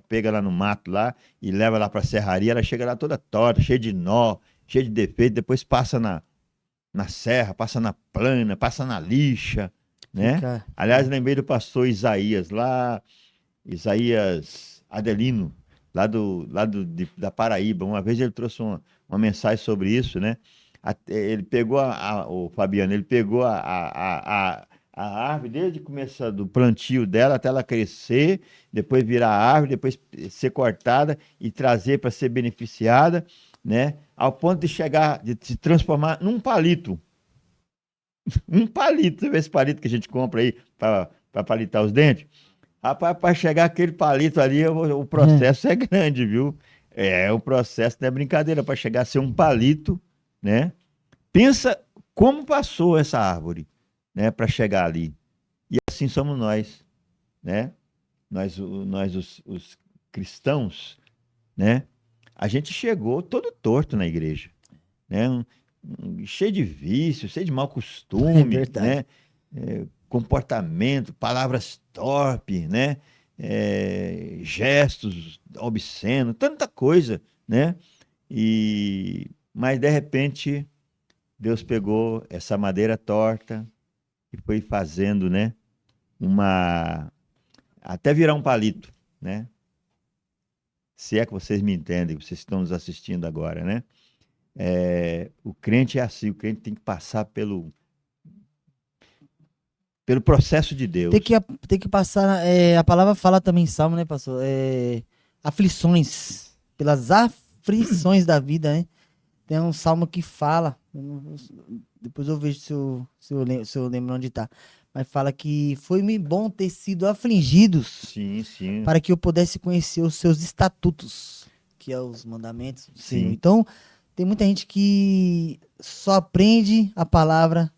S1: pega lá no mato lá e leva lá para a serraria. Ela chega lá toda torta, cheia de nó, cheia de defeito. Depois passa na serra, passa na plana, passa na lixa, né?
S2: Fica.
S1: Aliás, lembrei do pastor Isaías lá. Isaías Adelino, da Paraíba. Uma vez ele trouxe uma mensagem sobre isso, né? Ele pegou o Fabiano, ele pegou a árvore desde o começo do plantio dela até ela crescer, depois virar árvore, depois ser cortada e trazer para ser beneficiada, né? Ao ponto de chegar, de se transformar num palito. Um palito, você vê esse palito que a gente compra aí para palitar os dentes? Rapaz, para chegar aquele palito ali, o processo é grande, viu? O processo não é brincadeira para chegar a ser um palito, né? Pensa como passou essa árvore, né, para chegar ali. E assim somos nós, né? Nós os cristãos, né? A gente chegou todo torto na igreja, né? Cheio de vícios, cheio de mau
S2: É
S1: costume,
S2: verdade.
S1: né? Comportamento, palavras torpes, né? Gestos obscenos, tanta coisa, né? Mas de repente Deus pegou essa madeira torta e foi fazendo, né? Uma até virar um palito, né? Se é que vocês me entendem, vocês estão nos assistindo agora, né? O crente é assim, o crente tem que passar pelo processo de
S2: Tem que,
S1: Deus.
S2: tem que passar. A palavra fala também em Salmo, né, pastor? Aflições. Pelas aflições da vida, né? Tem um salmo que fala. Depois eu vejo se eu lembro onde tá. Mas fala que foi-me bom ter sido afligidos
S1: Sim, sim,
S2: para que eu pudesse conhecer os seus estatutos, que é os mandamentos do Senhor.
S1: sim.
S2: Então, tem muita gente que só aprende a palavra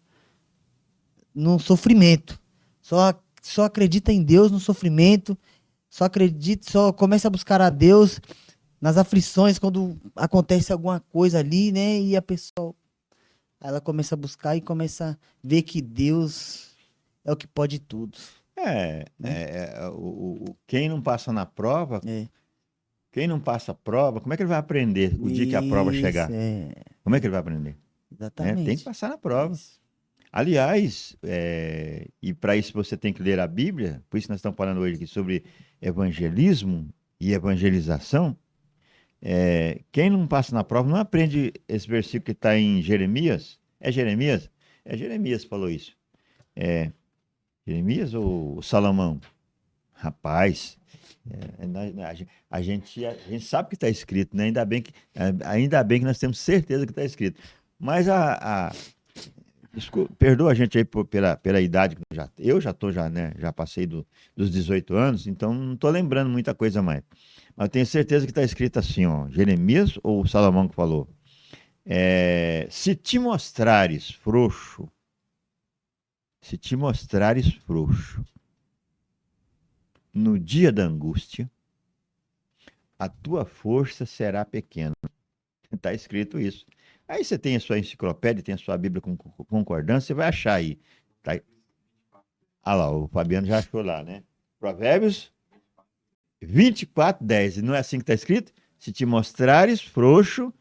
S2: no sofrimento. Só acredita em Deus no sofrimento. Só começa a buscar a Deus nas aflições, quando acontece alguma coisa ali, né? E a pessoa, ela começa a buscar e começa a ver que Deus é o que pode tudo, né?
S1: Quem não passa na prova,
S2: É,
S1: quem não passa a prova, como é que ele vai aprender o dia que a prova
S2: isso,
S1: chegar? Como é que ele vai aprender? Né? Tem que
S2: exatamente.
S1: passar na prova.
S2: Isso.
S1: Aliás, e para isso você tem que ler a Bíblia, por isso nós estamos falando hoje aqui sobre evangelismo e evangelização. Quem não passa na prova não aprende esse versículo que está em Jeremias. É Jeremias? É Jeremias que falou isso. É Jeremias ou Salomão? Rapaz, a gente sabe que está escrito, né? Ainda bem que nós temos certeza que está escrito. Mas perdoa a gente aí pela idade que eu já tô já, né? Já passei dos 18 anos, então não tô lembrando muita coisa mais. Mas eu tenho certeza que está escrito assim, ó, Jeremias ou Salomão que falou. Se te mostrares frouxo, se te mostrares frouxo no dia da angústia, a tua força será pequena. Está escrito isso. Aí você tem a sua enciclopédia, tem a sua Bíblia com concordância, você vai achar aí. Tá? Ah lá, o Fabiano já achou lá, né? Provérbios 24:10. Não é assim que está escrito? Se te mostrares frouxo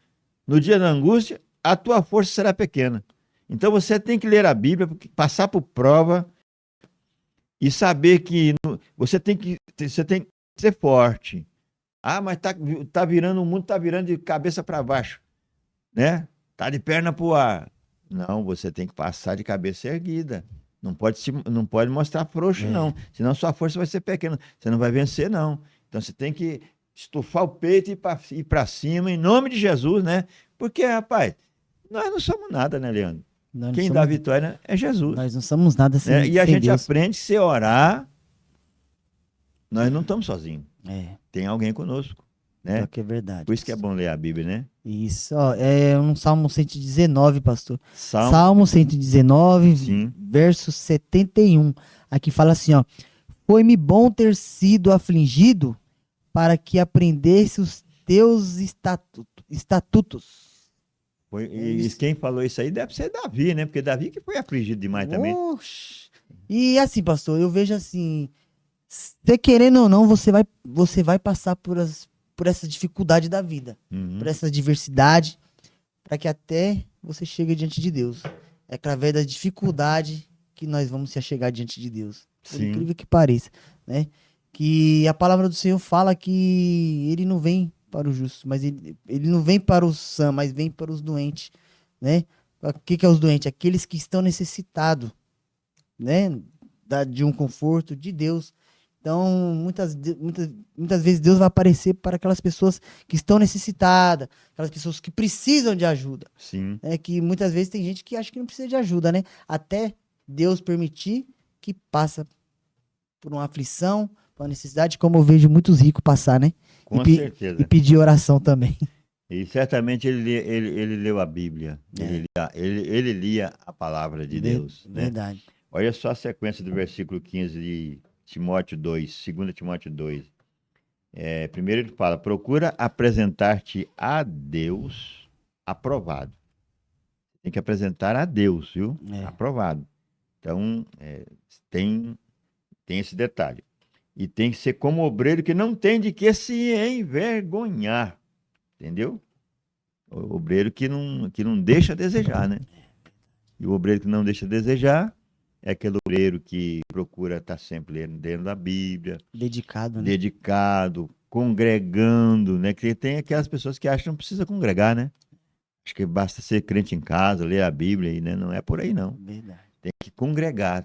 S1: no dia da angústia, a tua força será pequena. Então você tem que ler a Bíblia, passar por prova e saber que você tem que ser forte. Ah, mas tá virando, o mundo tá virando de cabeça para baixo, né? Tá de perna pro ar. Não, você tem que passar de cabeça erguida. Não pode mostrar frouxo,
S2: É.
S1: não. Senão sua força vai ser pequena. Você não vai vencer, não. Então você tem que estufar o peito e ir para cima, em nome de Jesus, né? Porque, rapaz, nós não somos nada, né, Leandro?
S2: Nós não
S1: Quem dá a
S2: somos,
S1: vitória é Jesus,
S2: nós não somos nada
S1: né? E a
S2: sem
S1: gente
S2: Deus.
S1: aprende, se orar, nós não estamos sozinhos.
S2: É,
S1: Tem alguém conosco,
S2: pior
S1: né?
S2: que é verdade,
S1: Por isso que é
S2: pastor.
S1: bom ler a Bíblia, né?
S2: Isso, ó, é um Salmo 119, pastor.
S1: Salmo,
S2: Salmo 119,
S1: sim.
S2: verso 71. Aqui fala assim, ó: Foi-me bom ter sido afligido para que aprendesse os teus estatutos. É
S1: E
S2: isso.
S1: quem falou isso aí deve ser Davi, né? Porque Davi que foi afligido demais também.
S2: Oxi. E assim, pastor, eu vejo assim, você querendo ou não, você vai passar por essa dificuldade da vida, por
S1: Uhum.
S2: essa adversidade, para que até você chegue diante de Deus. É através da dificuldade que nós vamos se achegar diante de Deus. Por
S1: Sim,
S2: incrível que pareça, né? Que a palavra do Senhor fala que ele não vem para o justo, mas ele não vem para os sãos, mas vem para os doentes, né? O que é os doentes? Aqueles que estão necessitados, né? De um conforto de Deus. Então, muitas vezes Deus vai aparecer para aquelas pessoas que estão necessitadas, aquelas pessoas que precisam de ajuda,
S1: sim,
S2: né? Que muitas vezes tem gente que acha que não precisa de ajuda, né? Até Deus permitir que passa por uma aflição, por uma necessidade, como eu vejo muitos ricos passar, né?
S1: Com
S2: E
S1: certeza.
S2: pedir oração também.
S1: E certamente ele leu a Bíblia, ele lia a palavra de Deus, né?
S2: Verdade.
S1: Olha só a sequência do versículo 15 de Timóteo 2, 2 Timóteo 2. Primeiro ele fala, procura apresentar-te a Deus aprovado. Tem que apresentar a Deus, viu?
S2: É,
S1: Aprovado. Então, tem, tem esse detalhe. E tem que ser como obreiro que não tem de que se envergonhar, entendeu? O obreiro que não deixa a desejar, né? E o obreiro que não deixa a desejar é aquele obreiro que procura estar sempre lendo da Bíblia,
S2: dedicado, né?
S1: dedicado, congregando, né? Que tem aquelas pessoas que acham que não precisa congregar, né? Acho que basta ser crente em casa, ler a Bíblia, e, né? Não é por aí, não.
S2: Verdade.
S1: Tem que congregar.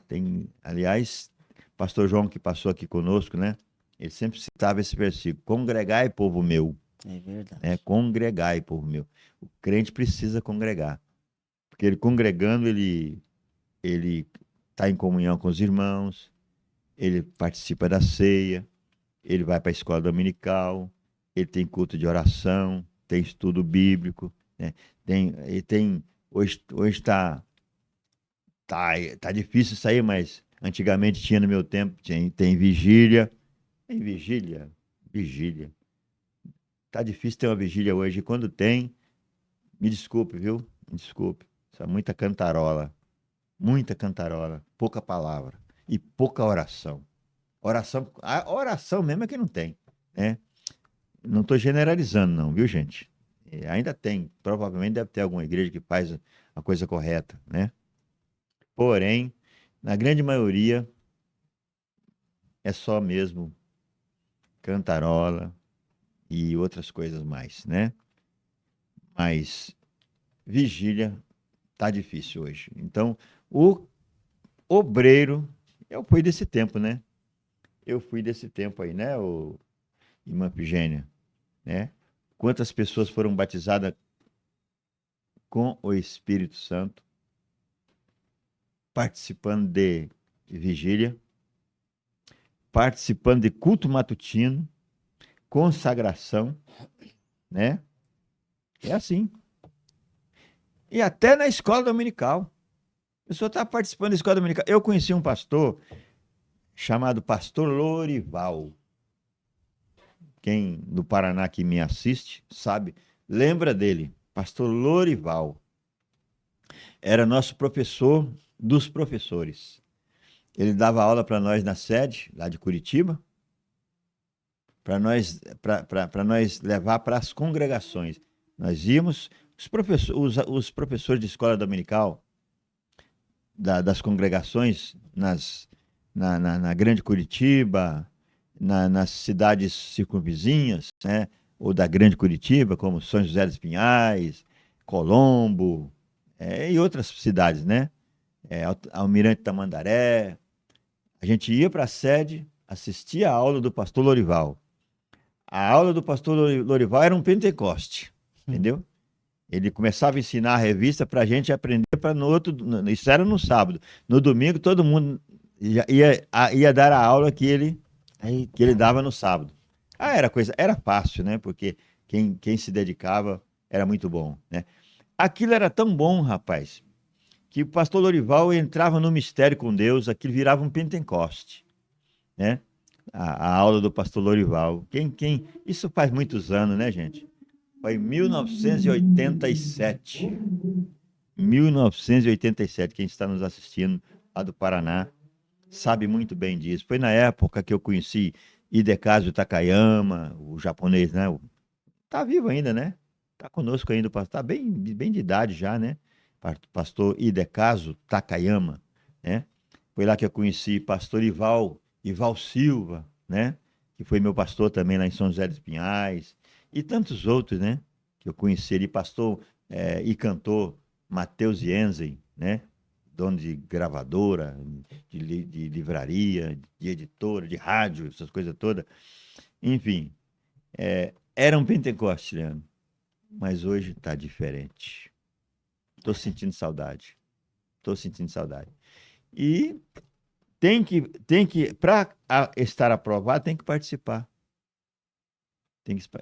S1: Aliás, pastor João, que passou aqui conosco, né? Ele sempre citava esse versículo: congregai, povo meu.
S2: É verdade.
S1: Congregai, povo meu. O crente precisa congregar. Porque ele congregando, ele está em comunhão com os irmãos, ele participa da ceia, ele vai para a escola dominical, ele tem culto de oração, tem estudo bíblico, né? Hoje tá difícil sair, mas antigamente tinha no meu tempo, tem vigília. Tem vigília? Vigília. Tá difícil ter uma vigília hoje. E quando tem, me desculpe, viu? Me desculpe. Isso é muita cantarola, pouca palavra e pouca oração. A oração mesmo é que não tem, né? Não estou generalizando, não, viu, gente? Ainda tem, provavelmente deve ter alguma igreja que faz a coisa correta, né? Porém, na grande maioria, é só mesmo cantarola e outras coisas mais, né? Mas vigília tá difícil hoje. Então, o obreiro, eu fui desse tempo, né? Eu fui desse tempo aí, né, o irmã Pigênia, né? Quantas pessoas foram batizadas com o Espírito Santo, participando de vigília, participando de culto matutino, consagração, né? É assim. E até na escola dominical. A pessoa está participando da escola dominical. Eu conheci um pastor chamado Pastor Lorival. Quem do Paraná que me assiste sabe, lembra dele. Pastor Lorival. Era nosso professor dos professores. Ele dava aula para nós na sede, lá de Curitiba, para nós levar para as congregações. Nós íamos, os professores de escola dominical das congregações na Grande Curitiba, nas cidades circunvizinhas, né? Ou da Grande Curitiba, como São José dos Pinhais, Colombo, e outras cidades, né? Almirante Tamandaré. A gente ia para a sede, assistia a aula do pastor Lorival. A aula do pastor Lorival era um Pentecoste, entendeu? Ele começava a ensinar a revista para a gente aprender para no outro. Isso era no sábado. No domingo, todo mundo ia dar a aula que ele dava no sábado. Era fácil, né? Porque quem se dedicava era muito bom, né? Aquilo era tão bom, rapaz, que o pastor Lorival entrava no mistério com Deus, aquilo virava um Pentecoste, né? A aula do pastor Lorival. Isso faz muitos anos, né, gente? Foi em 1987. 1987, quem está nos assistindo lá do Paraná sabe muito bem disso. Foi na época que eu conheci Hidekazu Takayama, o japonês, né? Tá vivo ainda, né? Tá conosco ainda, tá bem de idade já, né? Pastor Hidekazu Takayama, né? Foi lá que eu conheci pastor Ival Silva, né? Que foi meu pastor também lá em São José dos Pinhais, e tantos outros, né? Que eu conheci ali, pastor e cantor Matheus Jensen, né? Dono de gravadora, de livraria, de editora, de rádio, essas coisas todas. Enfim, era um Pentecoste, Leandro, mas hoje está diferente. Estou sentindo saudade. Estou sentindo saudade. E para estar aprovado, tem que participar.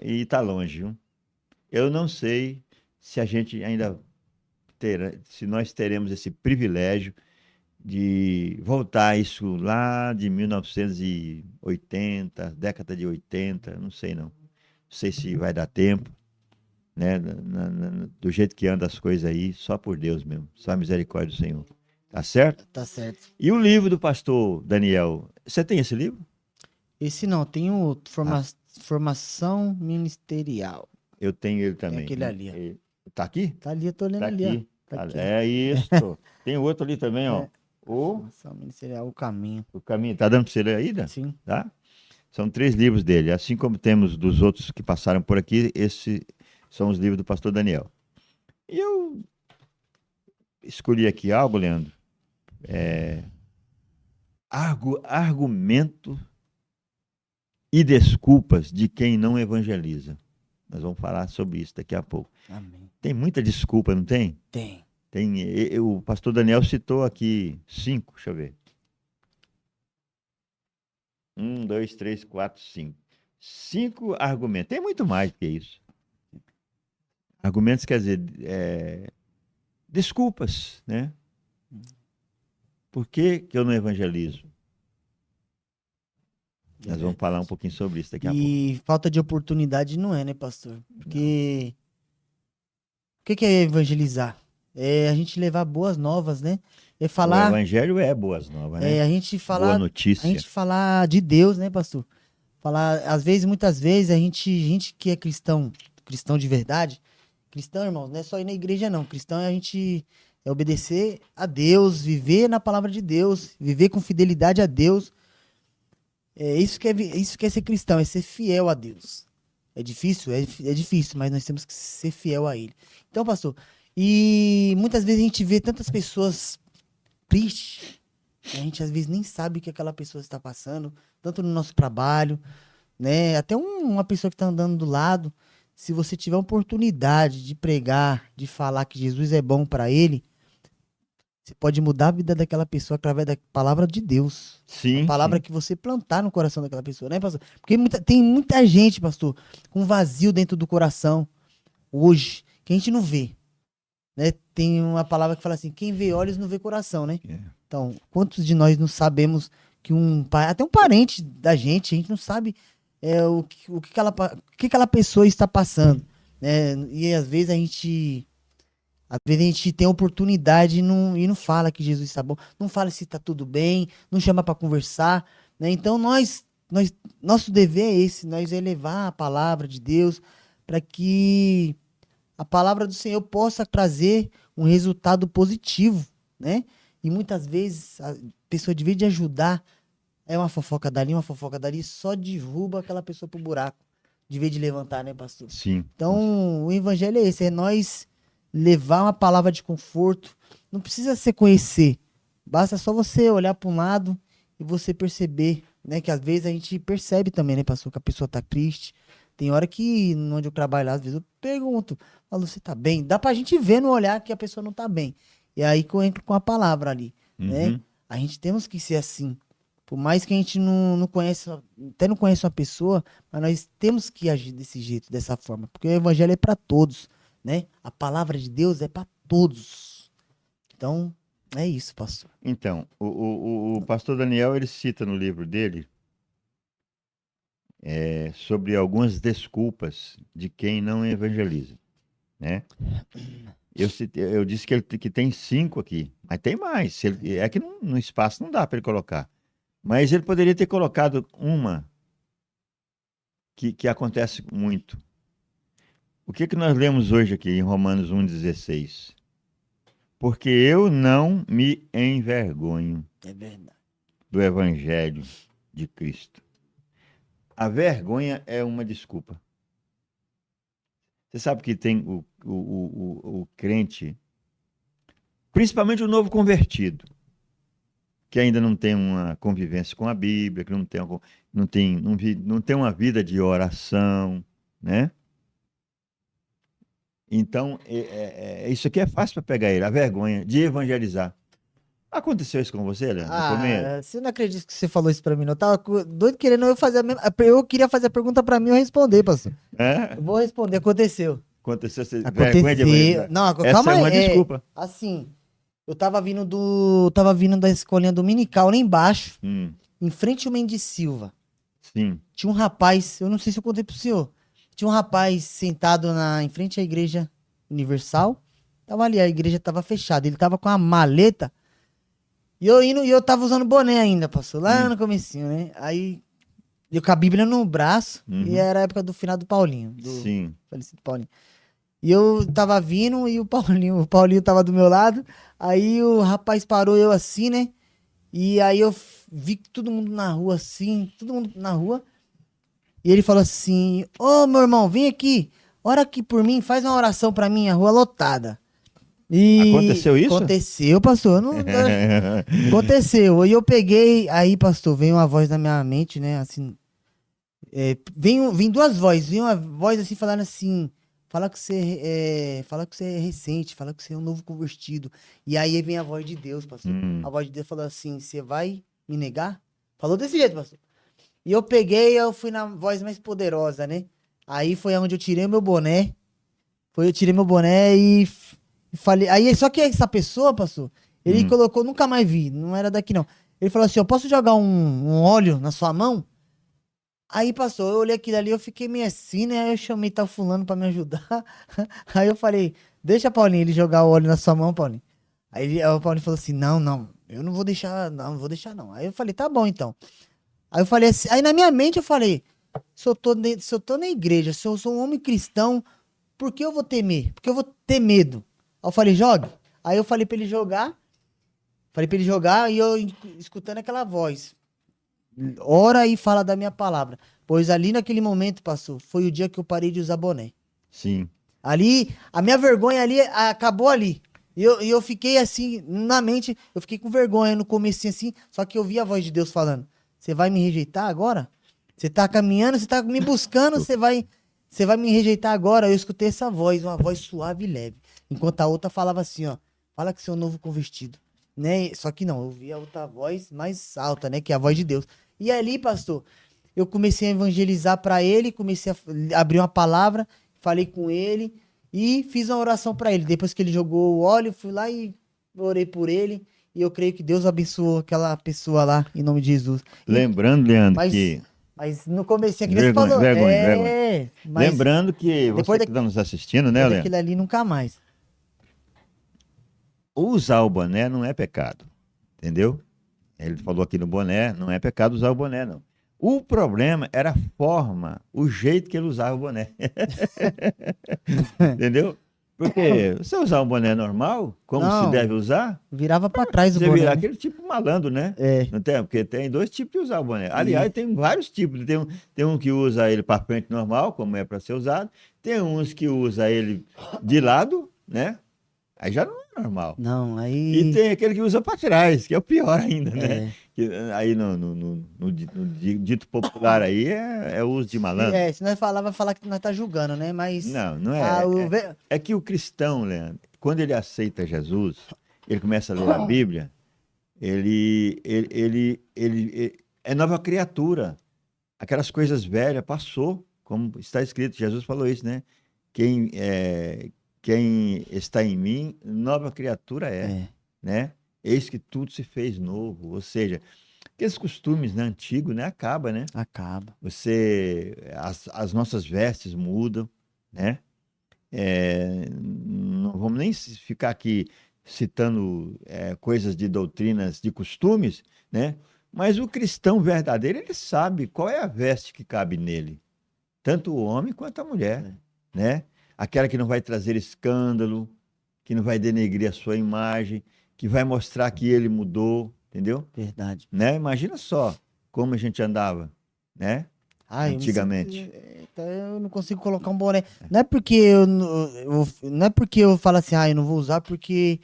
S1: E tá longe, viu? Eu não sei se a gente ainda terá, se nós teremos esse privilégio de voltar a isso lá de 1980, década de 80, não sei não. Não sei se vai dar tempo, né? Do jeito que andam as coisas aí, só por Deus mesmo, só a misericórdia do Senhor. Tá certo?
S2: Tá certo.
S1: E o livro do pastor Daniel, você tem esse livro?
S2: Esse não, tem o
S1: Ah,
S2: formação ministerial.
S1: eu tenho ele
S2: Tem
S1: também.
S2: aquele ali, ó.
S1: Tá aqui?
S2: Tá ali, eu tô lendo
S1: Tá
S2: ali, ó.
S1: aqui.
S2: Tá aqui, ó.
S1: É isso. Tem outro ali também, ó.
S2: É,
S1: O,
S2: formação ministerial, o caminho.
S1: o caminho. Tá dando para você ler aí, Dan?
S2: Sim.
S1: Tá? São 3 livros dele. Assim como temos dos outros que passaram por aqui, esses são os livros do pastor Daniel. E eu escolhi aqui algo, Leandro. Argumento e desculpas de quem não evangeliza. Nós vamos falar sobre isso daqui a pouco.
S2: Amém.
S1: Tem muita desculpa, não tem?
S2: Tem.
S1: Tem. O pastor Daniel citou aqui 5, deixa eu ver. 1, 2, 3, 4, 5. 5 argumentos. Tem muito mais do que isso. Argumentos quer dizer desculpas, né? Por que eu não evangelizo?
S2: É
S1: Nós vamos falar um
S2: verdade.
S1: pouquinho sobre isso daqui a pouco.
S2: E falta de oportunidade não é, né, pastor? Porque o que que é evangelizar? É a gente levar boas novas, né? É
S1: O
S2: falar,
S1: evangelho é boas novas, né?
S2: é a gente
S1: Boa
S2: falar, a
S1: notícia.
S2: gente falar de Deus, né, pastor? Falar, às vezes, muitas vezes, a gente que é cristão, cristão de verdade, cristão, irmãos, não é só ir na igreja, não. Cristão é a gente obedecer a Deus, viver na palavra de Deus, viver com fidelidade a Deus. É isso que é ser cristão, é ser fiel a Deus. É difícil? É difícil, mas nós temos que ser fiel a Ele. Então, pastor, e muitas vezes a gente vê tantas pessoas tristes, a gente às vezes nem sabe o que aquela pessoa está passando, tanto no nosso trabalho, né? Até uma pessoa que está andando do lado, se você tiver oportunidade de pregar, de falar que Jesus é bom para ele, você pode mudar a vida daquela pessoa através da palavra de Deus. A
S1: Sim,
S2: palavra
S1: sim.
S2: que você plantar no coração daquela pessoa, né, pastor? Porque tem muita gente, pastor, com vazio dentro do coração hoje, que a gente não vê, né? Tem uma palavra que fala assim: quem vê olhos não vê coração, né?
S1: É.
S2: Então, quantos de nós não sabemos que até um parente da gente, a gente não sabe o que aquela pessoa está passando, né? E às vezes a gente tem oportunidade e não fala que Jesus está bom, não fala se está tudo bem, não chama para conversar, né? Então nosso dever é esse, nós elevar a palavra de Deus para que a palavra do Senhor possa trazer um resultado positivo, né? E muitas vezes a pessoa, de vez de ajudar, é uma fofoca dali, só derruba aquela pessoa pro buraco, de vez de levantar, né, pastor?
S1: Sim.
S2: Então, o evangelho é esse, é nós levar uma palavra de conforto. Não precisa se conhecer, basta só você olhar para um lado e você perceber, né, que às vezes a gente percebe também, né, pastor, que a pessoa tá triste. Tem hora que, onde eu trabalho lá, às vezes eu pergunto, falo, você tá bem? Dá pra gente ver no olhar que a pessoa não tá bem. E é aí que eu entro com a palavra ali, né?
S1: Uhum.
S2: A gente temos que ser assim. Por mais que a gente não conheça, até não conheça uma pessoa, mas nós temos que agir desse jeito, dessa forma, porque o evangelho é para todos, né? A palavra de Deus é para todos. Então, é isso, pastor.
S1: Então, o pastor Daniel, ele cita no livro dele sobre algumas desculpas de quem não evangeliza, né? Eu disse que tem 5 aqui, mas tem mais. É que no espaço não dá para ele colocar. Mas ele poderia ter colocado uma que acontece muito. O que nós lemos hoje aqui em Romanos 1,16? Porque eu não me envergonho
S2: É verdade.
S1: do evangelho de Cristo. A vergonha é uma desculpa. Você sabe que tem o crente, principalmente o novo convertido, que ainda não tem uma convivência com a Bíblia, que não tem uma vida de oração, né? Então, isso aqui é fácil para pegar ele, a vergonha de evangelizar. Aconteceu isso com você, Leandro, no começo?
S2: Você não acredita que você falou isso pra mim, não? Eu tava doido querendo eu fazer a mesma. Eu queria fazer a pergunta pra mim e eu responder, pastor.
S1: É?
S2: Eu vou responder, aconteceu.
S1: Aconteceu, vergonha de...
S2: Aconteceu. Não,
S1: Essa
S2: calma
S1: é
S2: aí.
S1: uma desculpa.
S2: Assim, eu tava vindo da escolinha dominical lá embaixo,
S1: Hum,
S2: em frente ao Mendes Silva.
S1: sim,
S2: Tinha um rapaz, eu não sei se eu contei pro senhor. Tinha um rapaz sentado em frente à igreja Universal. Tava ali, a igreja tava fechada. Ele tava com a maleta. E eu tava usando boné ainda, pastor, lá
S1: Hum.
S2: no comecinho, né? Aí, eu com a Bíblia no braço. E
S1: Uhum.
S2: era a época do final do Paulinho, do
S1: Sim.
S2: falecido Paulinho. E eu tava vindo e o Paulinho tava do meu lado. Aí o rapaz parou eu assim, né? E aí eu vi todo mundo na rua assim, todo mundo na rua. E ele falou assim: Ô meu irmão, vem aqui, ora aqui por mim, faz uma oração pra mim, a rua lotada. E
S1: Aconteceu isso?
S2: aconteceu, pastor. Aconteceu. E eu peguei, aí, pastor, veio uma voz na minha mente, né? Assim, vem duas vozes. Vem uma voz assim falando assim: fala que você é recente, fala que você é um novo convertido. E aí vem a voz de Deus, pastor. A voz de Deus falou assim: você vai me negar? Falou desse jeito, pastor. E eu peguei, eu fui na voz mais poderosa, né? Aí foi onde eu tirei meu boné. Eu tirei meu boné e falei. Aí, só que essa pessoa, pastor, ele
S1: Hum.
S2: colocou, nunca mais vi, não era daqui não. Ele falou assim: eu posso jogar um óleo na sua mão? Aí, pastor, eu olhei aquilo ali, eu fiquei meio assim, né? Aí eu chamei tal fulano pra me ajudar. Aí eu falei: deixa, Paulinho, ele jogar o óleo na sua mão, Paulinho. Aí o Paulinho falou assim: não, não, eu não vou deixar, não, não vou deixar não. Aí eu falei: tá bom então. Aí eu falei assim, aí na minha mente eu falei: se eu tô na igreja, se eu sou um homem cristão, por que eu vou temer? Porque eu vou ter medo. Aí eu falei: jogue. Aí eu falei pra ele jogar. Falei pra ele jogar e eu escutando aquela voz: ora e fala da minha palavra. Pois ali naquele momento, pastor, foi o dia que eu parei de usar boné.
S1: Sim.
S2: Ali, a minha vergonha ali acabou ali. E eu fiquei assim, na mente, eu fiquei com vergonha no comecinho assim, só que eu vi a voz de Deus falando: você vai me rejeitar agora? Você tá caminhando, você tá me buscando, você vai me rejeitar agora? Eu escutei essa voz, uma voz suave e leve. Enquanto a outra falava assim, ó: fala que você é um novo convertido. Né? Só que não, eu vi a outra voz mais alta, né? Que é a voz de Deus. E ali, pastor, eu comecei a evangelizar pra ele, comecei a abrir uma palavra, falei com ele e fiz uma oração pra ele. Depois que ele jogou o óleo, fui lá e orei por ele. E eu creio que Deus abençoou aquela pessoa lá, em nome de Jesus.
S1: Lembrando, Leandro,
S2: Mas,
S1: que...
S2: mas no começo, que nem você
S1: Vergonha,
S2: falou,
S1: vergonha, vergonha.
S2: mas
S1: Lembrando que você
S2: depois,
S1: que está nos assistindo, né,
S2: depois
S1: Leandro?
S2: daquele ali, nunca mais.
S1: Usar o boné não é pecado, entendeu? Ele falou aqui no boné, não é pecado usar o boné, não. O problema era a forma, o jeito que ele usava o boné. Entendeu? Porque você usar um boné normal, como se
S2: Não,
S1: deve usar,
S2: virava pra trás o
S1: você
S2: boné,
S1: virar
S2: né?
S1: aquele tipo malandro, né?
S2: É.
S1: Não tem? Porque tem dois tipos de usar o boné.
S2: E,
S1: Aliás, tem vários tipos. Tem um que usa ele para frente normal, como é para ser usado. Tem uns que usa ele de lado, né? Aí já não é normal.
S2: não,
S1: E
S2: aí.
S1: tem aquele que usa para trás, que é o pior ainda, né?
S2: É.
S1: Aí no dito popular aí é o uso de malandro.
S2: Se nós falar, vai falar que nós tá julgando, né? Mas.
S1: Não, não
S2: Ah,
S1: é. É que o cristão, Leandro, quando ele aceita Jesus, ele começa a ler a Bíblia, ele é nova criatura. Aquelas coisas velhas passou, como está escrito, Jesus falou isso, né? Quem está em mim, nova criatura é,
S2: É,
S1: né? Eis que tudo se fez novo. Ou seja, aqueles costumes, né, antigos, né, acaba, né?
S2: acaba.
S1: As nossas vestes mudam, né? Não vamos nem ficar aqui citando coisas de doutrinas, de costumes, né? Mas o cristão verdadeiro, ele sabe qual é a veste que cabe nele, tanto o homem quanto a mulher,
S2: É,
S1: né? Aquela que não vai trazer escândalo, que não vai denegrir a sua imagem, que vai mostrar que ele mudou, entendeu?
S2: verdade.
S1: Né? Imagina só como a gente andava, né?
S2: Ai, eu me sinto.
S1: Antigamente.
S2: Eu não consigo colocar um boné. Não é porque não é porque eu falo assim: eu não vou usar porque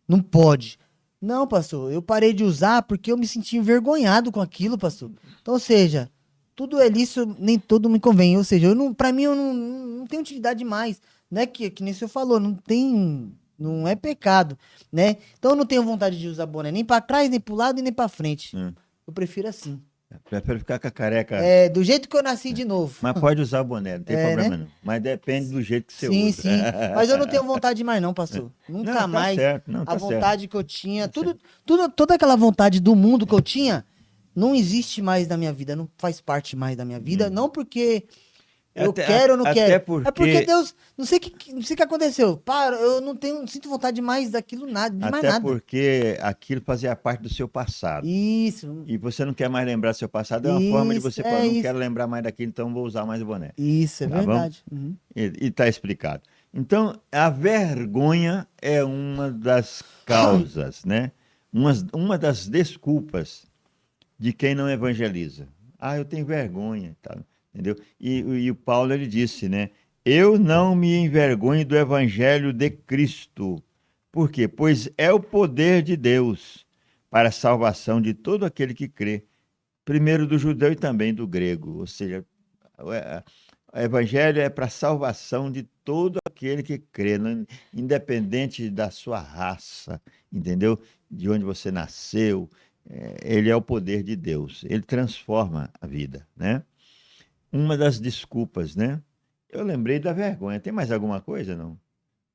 S2: não pode. Não, pastor, eu parei de usar porque eu me senti envergonhado com aquilo, pastor. Então, ou seja, tudo é lícito, nem tudo me convém. Ou seja, pra mim, eu não tenho utilidade mais. Não é que nem o senhor falou, não tem. Não é pecado, né? Então eu não tenho vontade de usar boné nem pra trás, nem pro lado e nem pra frente. Eu prefiro assim.
S1: Prefere ficar com a careca.
S2: É, do jeito que eu nasci de novo.
S1: Mas pode usar o boné, não tem
S2: É,
S1: problema
S2: né?
S1: não. Mas depende do jeito que você
S2: Sim,
S1: usa.
S2: sim. Mas eu não tenho vontade mais não, pastor.
S1: Não,
S2: Nunca
S1: tá
S2: mais.
S1: certo. Não,
S2: A
S1: tá certo.
S2: vontade que eu tinha, toda aquela vontade do mundo que eu tinha, não existe mais na minha vida, não faz parte mais da minha vida. Não porque eu quero ou não
S1: Até
S2: quero. É porque
S1: porque,
S2: Deus, não sei o que aconteceu. Para, eu não sinto vontade mais daquilo nada, de mais
S1: até
S2: nada.
S1: porque aquilo fazia parte do seu passado.
S2: Isso,
S1: E você não quer mais lembrar do seu passado, é uma forma de você falar,
S2: é
S1: não
S2: isso.
S1: quero lembrar mais daquilo, então vou usar mais o boné.
S2: Isso, é
S1: Tá bom?
S2: verdade. Uhum.
S1: E está explicado. Então, a vergonha é uma das causas, né? Uma das desculpas de quem não evangeliza. Ah, eu tenho vergonha, tá? Entendeu? E o Paulo ele disse, né? Eu não me envergonho do evangelho de Cristo. Por quê? Pois é o poder de Deus para a salvação de todo aquele que crê, primeiro do judeu e também do grego. Ou seja, o evangelho é para a salvação de todo aquele que crê, independente da sua raça, entendeu? De onde você nasceu, ele é o poder de Deus. Ele transforma a vida, né? Uma das desculpas, né? Eu lembrei da vergonha. Tem mais alguma coisa, não?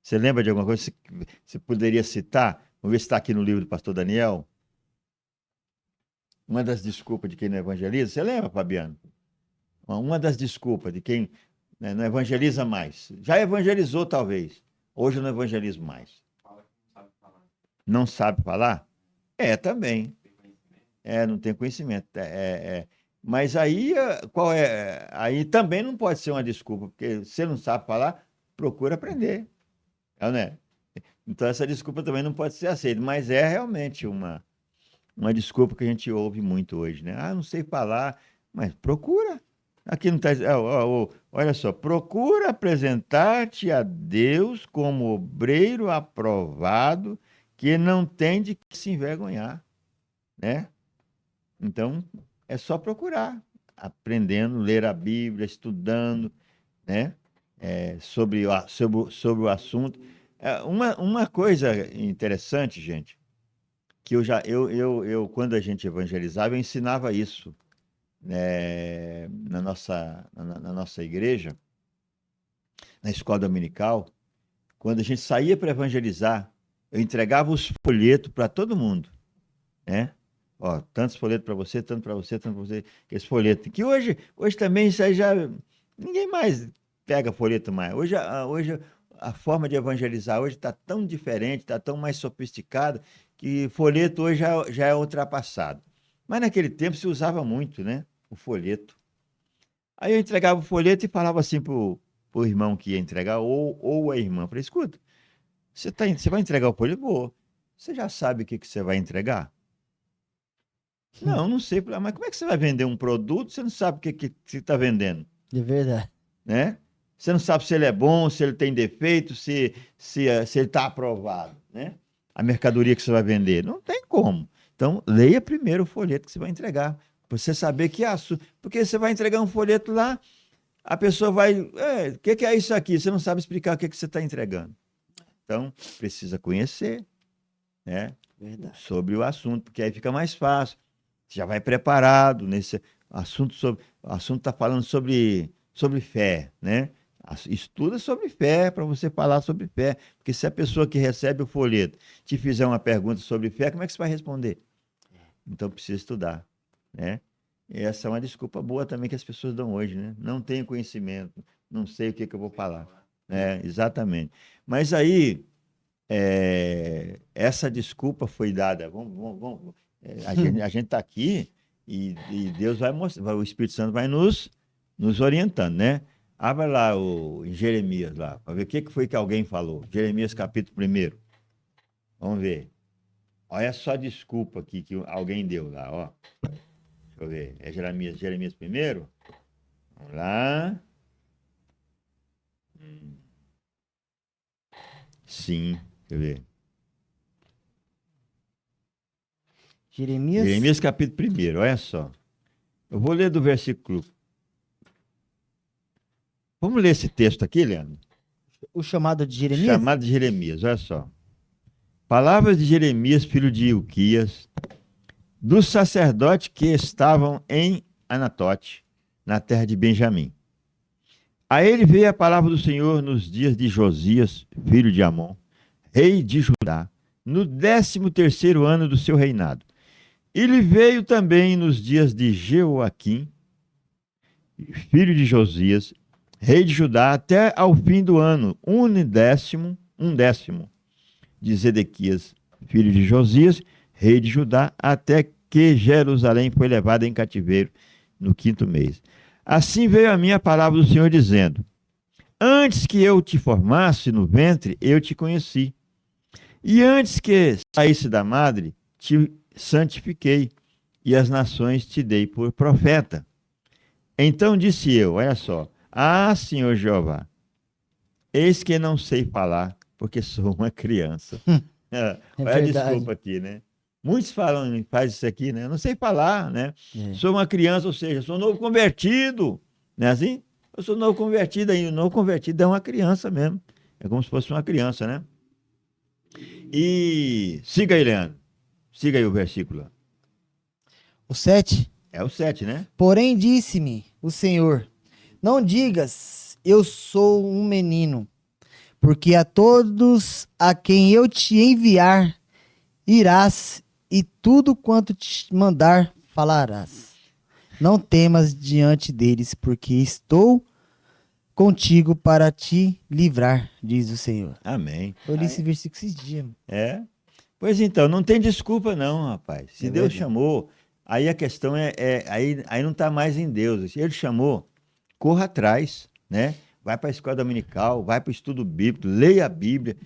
S1: Você lembra de alguma coisa que você poderia citar? Vamos ver se está aqui no livro do pastor Daniel. Uma das desculpas de quem não evangeliza. Você lembra, Fabiano? Uma das desculpas de quem, né, não evangeliza mais. Já evangelizou, talvez. Hoje eu não evangelizo mais. Não sabe falar? É, também. Não tem conhecimento. Mas aí, qual é? Aí também não pode ser uma desculpa, porque se você não sabe falar, procura aprender. Né? Então, essa desculpa também não pode ser aceita, mas é realmente uma desculpa que a gente ouve muito hoje, né? Ah, não sei falar, mas procura. Aqui não está. Olha só, procura apresentar-te a Deus como obreiro aprovado, que não tem de que se envergonhar, né? Então, é só procurar, aprendendo, ler a Bíblia, estudando, né? Sobre o assunto. Uma coisa interessante, gente, que quando a gente evangelizava, eu ensinava isso, né, na nossa igreja, na escola dominical. Quando a gente saía para evangelizar, eu entregava os folhetos para todo mundo, né? Ó, tantos folhetos para você, tanto para você, tanto para você, esse folheto. Que hoje também isso aí já ninguém mais pega folheto mais. Hoje a forma de evangelizar hoje está tão diferente, está tão mais sofisticada, que folheto hoje já é ultrapassado. Mas naquele tempo se usava muito, né? O folheto. Aí eu entregava o folheto e falava assim pro irmão que ia entregar, ou a irmã. Falei, escuta, você vai entregar o folheto? Vou. Você já sabe o que você vai entregar? Não, não sei. Mas como é que você vai vender um produto se você não sabe o que você está vendendo?
S2: É verdade.
S1: Né? Você não sabe se ele é bom, se ele tem defeito, se ele está aprovado, né? A mercadoria que você vai vender. Não tem como. Então, leia primeiro o folheto que você vai entregar, para você saber que é assunto. Porque você vai entregar um folheto lá, a pessoa vai... O que é isso aqui? Você não sabe explicar o que você está entregando. Então, precisa conhecer, né?
S2: Verdade.
S1: Sobre o assunto, porque aí fica mais fácil. Você já vai preparado nesse assunto. O assunto está falando sobre fé, né? Estuda sobre fé para você falar sobre fé. Porque se a pessoa que recebe o folheto te fizer uma pergunta sobre fé, como é que você vai responder? Então precisa estudar, né? E essa é uma desculpa boa também que as pessoas dão hoje, né? Não tenho conhecimento, não sei o que eu vou falar. Exatamente. Mas aí, essa desculpa foi dada. A gente está aqui e Deus vai mostrar, o Espírito Santo vai nos orientando, né? Abra lá em Jeremias, lá, para ver o que foi que alguém falou. Jeremias capítulo 1. Vamos ver. Olha só a desculpa aqui que alguém deu lá, ó. Deixa eu ver. É Jeremias 1? Vamos lá. Sim, deixa eu ver. Jeremias capítulo 1, olha só. Eu vou ler do versículo. Vamos ler esse texto aqui, Leandro?
S2: O chamado de Jeremias?
S1: Chamado de Jeremias, olha só. Palavras de Jeremias, filho de Ilquias, dos sacerdotes que estavam em Anatote, na terra de Benjamim. A ele veio a palavra do Senhor nos dias de Josias, filho de Amon, rei de Judá, no 13º ano do seu reinado. Ele veio também nos dias de Jeoaquim, filho de Josias, rei de Judá, até ao fim do ano, um décimo de Zedequias, filho de Josias, rei de Judá, até que Jerusalém foi levada em cativeiro no 5º mês. Assim veio a mim a palavra do Senhor dizendo: antes que eu te formasse no ventre, eu te conheci. E antes que saísse da madre, te santifiquei, e as nações te dei por profeta. Então disse eu, olha só, Senhor Jeová, eis que não sei falar, porque sou uma criança. Olha a desculpa aqui, né? Muitos falam, faz isso aqui, né? Eu não sei falar, né? Sou uma criança, ou seja, sou novo convertido, não é assim? Eu sou novo convertido aí, o novo convertido é uma criança mesmo. É como se fosse uma criança, né? E siga aí, Leandro. Siga aí o versículo.
S2: O 7?
S1: É o 7, né?
S2: Porém disse-me o Senhor, não digas, eu sou um menino, porque a todos a quem eu te enviar, irás, e tudo quanto te mandar, falarás. Não temas diante deles, porque estou contigo para te livrar, diz o Senhor.
S1: Amém.
S2: Eu li esse versículo esses dias.
S1: É. Pois então, não tem desculpa não, rapaz. Se Deus chamou, aí a questão aí não está mais em Deus. Se Ele chamou, corra atrás, né? Vai para a escola dominical, vai para o estudo bíblico, leia a Bíblia.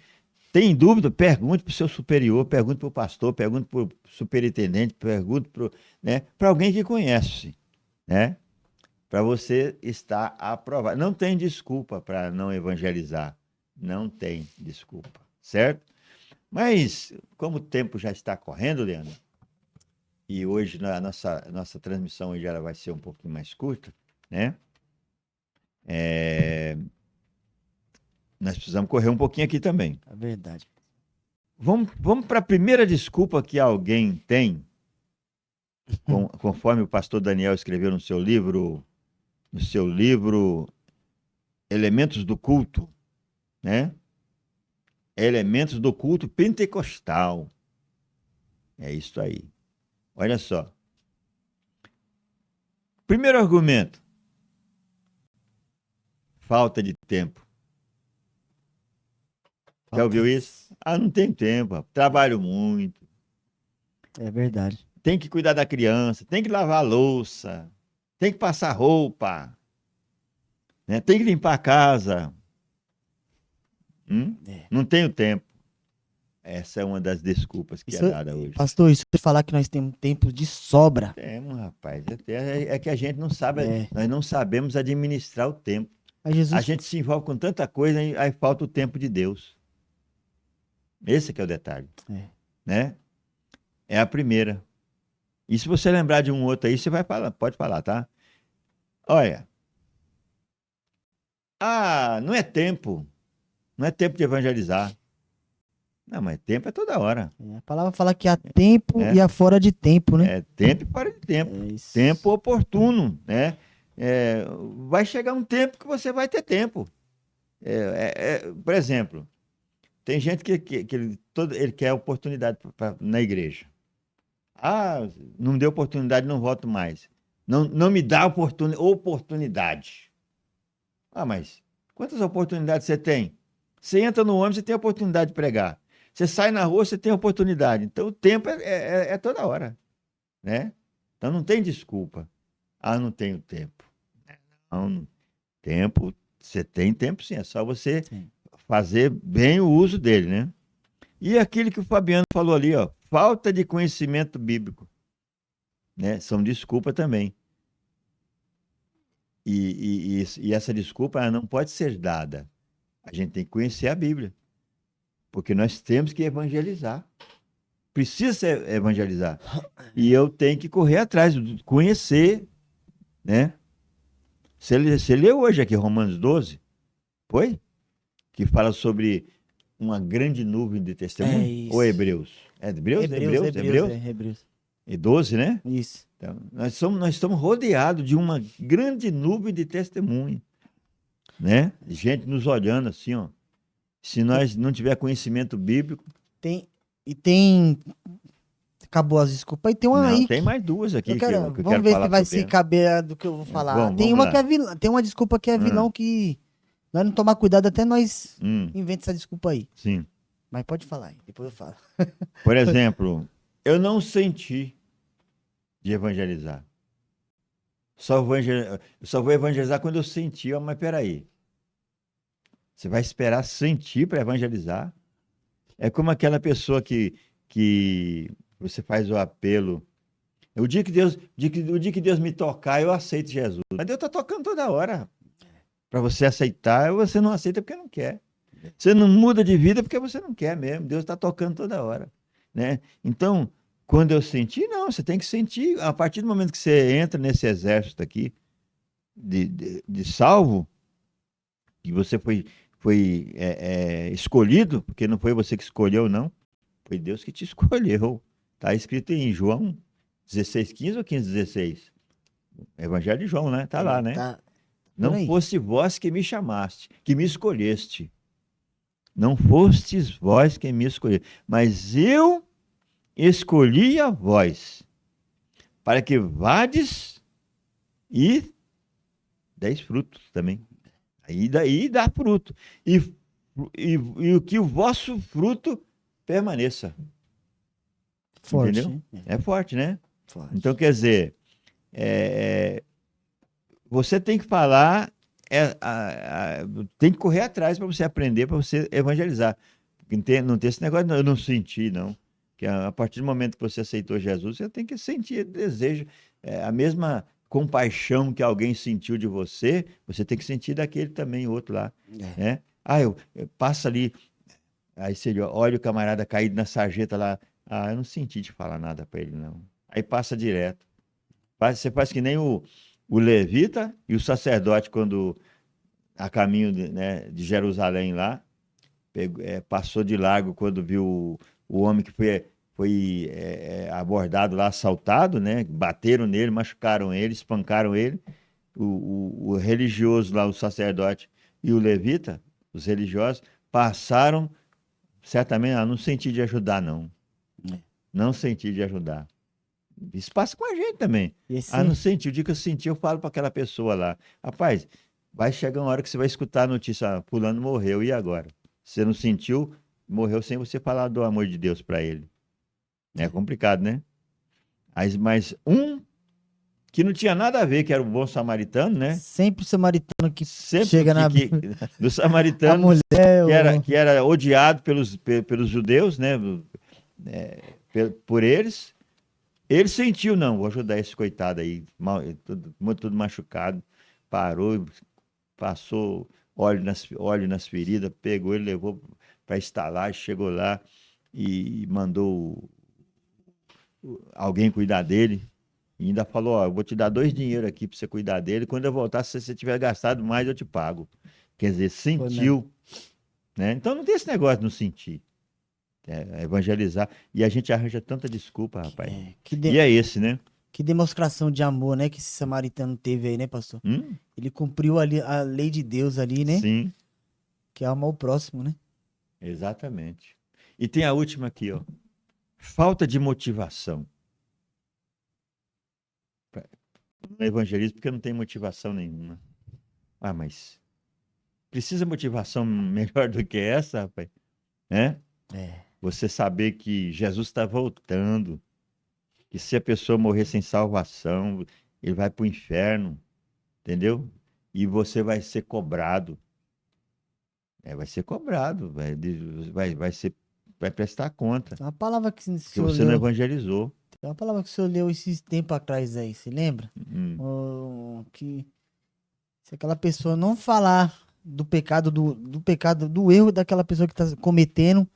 S1: Tem dúvida? Pergunte para o seu superior, pergunte para o pastor, pergunte para o superintendente, pergunte para alguém que conhece, né? Para você estar aprovado. Não tem desculpa para não evangelizar. Não tem desculpa, certo? Mas, como o tempo já está correndo, Leandro, e hoje a nossa transmissão hoje ela vai ser um pouquinho mais curta, né? Nós precisamos correr um pouquinho aqui também.
S2: É verdade.
S1: Vamos para a primeira desculpa que alguém tem, conforme o pastor Daniel escreveu no seu livro Elementos do Culto, né? Elementos do culto pentecostal. É isso aí. Olha só. Primeiro argumento. Falta de tempo. Já ouviu isso? Não tenho tempo. Trabalho muito.
S2: É verdade.
S1: Tem que cuidar da criança, tem que lavar a louça, tem que passar roupa, né? Tem que limpar a casa. Não tenho tempo. Essa é uma das desculpas que é dada hoje.
S2: Pastor, isso de falar que nós temos tempo de sobra.
S1: Temos, rapaz. É que a gente não sabe, nós não sabemos administrar o tempo. A gente se envolve com tanta coisa e aí falta o tempo de Deus. Esse que é o detalhe. Né? É a primeira. E se você lembrar de um outro aí, você vai falar, pode falar, tá? Olha. Não é tempo. Não é tempo de evangelizar. Não, mas tempo é toda hora.
S2: A palavra fala que há tempo e há fora de tempo, né?
S1: É tempo e fora de tempo. Tempo oportuno, né? Vai chegar um tempo que você vai ter tempo. Por exemplo, tem gente que ele quer oportunidade na igreja. Não me deu oportunidade, não voto mais. Não me dá oportunidade. Mas quantas oportunidades você tem? Você entra no ônibus, você tem a oportunidade de pregar. Você sai na rua, você tem a oportunidade. Então, o tempo é toda hora, né? Então, não tem desculpa. Não tenho tempo. Não, tempo, você tem tempo sim. É só você fazer bem o uso dele, né? E aquilo que o Fabiano falou ali, ó, falta de conhecimento bíblico, né? São desculpa também. E essa desculpa ela não pode ser dada. A gente tem que conhecer a Bíblia. Porque nós temos que evangelizar. Precisa evangelizar. E eu tenho que correr atrás, conhecer, né? Você leu hoje aqui Romanos 12? Foi? que fala sobre uma grande nuvem de testemunho?
S2: É isso.
S1: Ou Hebreus? É Hebreus? Hebreus?
S2: Hebreus.
S1: E 12, né?
S2: Isso.
S1: Então, nós estamos rodeados de uma grande nuvem de testemunho, né? Gente nos olhando assim, ó. Se nós não tiver conhecimento bíblico,
S2: Tem. Acabou as desculpas. E tem uma
S1: não,
S2: aí
S1: tem mais duas
S2: eu
S1: aqui
S2: quero.
S1: que eu
S2: Vamos
S1: quero
S2: ver se
S1: falar
S2: vai
S1: sobre
S2: se
S1: ela.
S2: caber do que eu vou falar. Tem
S1: Vamos
S2: uma
S1: lá.
S2: que é vilão. Tem uma desculpa que é vilão que. Nós não tomar cuidado, até nós inventa essa desculpa aí.
S1: Sim.
S2: Mas pode falar aí, depois eu falo.
S1: Por exemplo, eu não senti de evangelizar. Eu só vou evangelizar quando eu sentir. Ó, mas peraí. Você vai esperar sentir para evangelizar? É como aquela pessoa que você faz o apelo. O dia que Deus me tocar, eu aceito Jesus. Mas Deus está tocando toda hora. Para você aceitar, você não aceita porque não quer. Você não muda de vida porque você não quer mesmo. Deus está tocando toda hora, né? Então, quando eu sentir, não, você tem que sentir. A partir do momento que você entra nesse exército aqui de salvo, que você foi escolhido, porque não foi você que escolheu, não. Foi Deus que te escolheu. Está escrito em João 16:15 ou 15:16? Evangelho de João, né? Está lá, né?
S2: Tá por
S1: Não
S2: aí.
S1: fosse vós que me chamaste, que me escolheste. Não fostes vós quem me escolheu, mas eu escolhi a vós, para que vades e deis frutos também. Aí daí dá fruto. E o que o vosso fruto permaneça.
S2: Forte.
S1: Entendeu?
S2: Hein?
S1: É forte, né?
S2: Forte.
S1: Então, quer dizer, você tem que falar, tem que correr atrás para você aprender, para você evangelizar. Não tem esse negócio, eu não senti, não. Que a partir do momento que você aceitou Jesus, você tem que sentir desejo, a mesma compaixão que alguém sentiu de você, você tem que sentir daquele também, outro lá, né? Eu passo ali, aí você olha o camarada caído na sarjeta lá, eu não senti de falar nada para ele, não. Aí passa direto. Você faz que nem o levita e o sacerdote, quando a caminho né, de Jerusalém lá, passou de largo quando viu o homem que foi abordado lá, assaltado, né? Bateram nele, machucaram ele, espancaram ele. O religioso lá, o sacerdote e o levita, os religiosos, passaram, certamente, não senti de ajudar, não. Não senti de ajudar. Isso passa com a gente também. Não senti. O dia que eu senti, eu falo para aquela pessoa lá. Rapaz, vai chegar uma hora que você vai escutar a notícia, fulano morreu, e agora? Você não sentiu, morreu sem você falar do amor de Deus para ele. É complicado, né? Mas um que não tinha nada a ver, que era o bom samaritano, né?
S2: Sempre o samaritano que
S1: Sempre
S2: chega na
S1: do samaritano,
S2: a mulher,
S1: que era odiado pelos judeus, né? Por eles. Ele sentiu, não, vou ajudar esse coitado aí, tudo machucado, parou, passou óleo nas feridas, pegou ele, levou para instalar, chegou lá e mandou alguém cuidar dele. E ainda falou, ó, eu vou te dar 2 dinheiros aqui para você cuidar dele, quando eu voltar, se você tiver gastado mais, eu te pago. Quer dizer, sentiu, né? Então não tem esse negócio de não sentir. Evangelizar. E a gente arranja tanta desculpa, rapaz. E é esse, né?
S2: Que demonstração de amor, né? Que esse samaritano teve aí, né, pastor? Ele cumpriu ali a lei de Deus ali, né?
S1: Sim.
S2: Que é amar o próximo, né?
S1: Exatamente. E tem a última aqui, ó. Falta de motivação. No evangelismo, porque não tem motivação nenhuma. Mas precisa motivação melhor do que essa, rapaz? Né? Você saber que Jesus está voltando, que se a pessoa morrer sem salvação, ele vai para o inferno, entendeu? E você vai ser cobrado. Vai ser cobrado, vai prestar conta.
S2: Uma palavra que
S1: se você não evangelizou.
S2: Tem uma palavra que o senhor leu esses tempos atrás aí, se lembra? Que se aquela pessoa não falar do pecado, do erro daquela pessoa que está cometendo,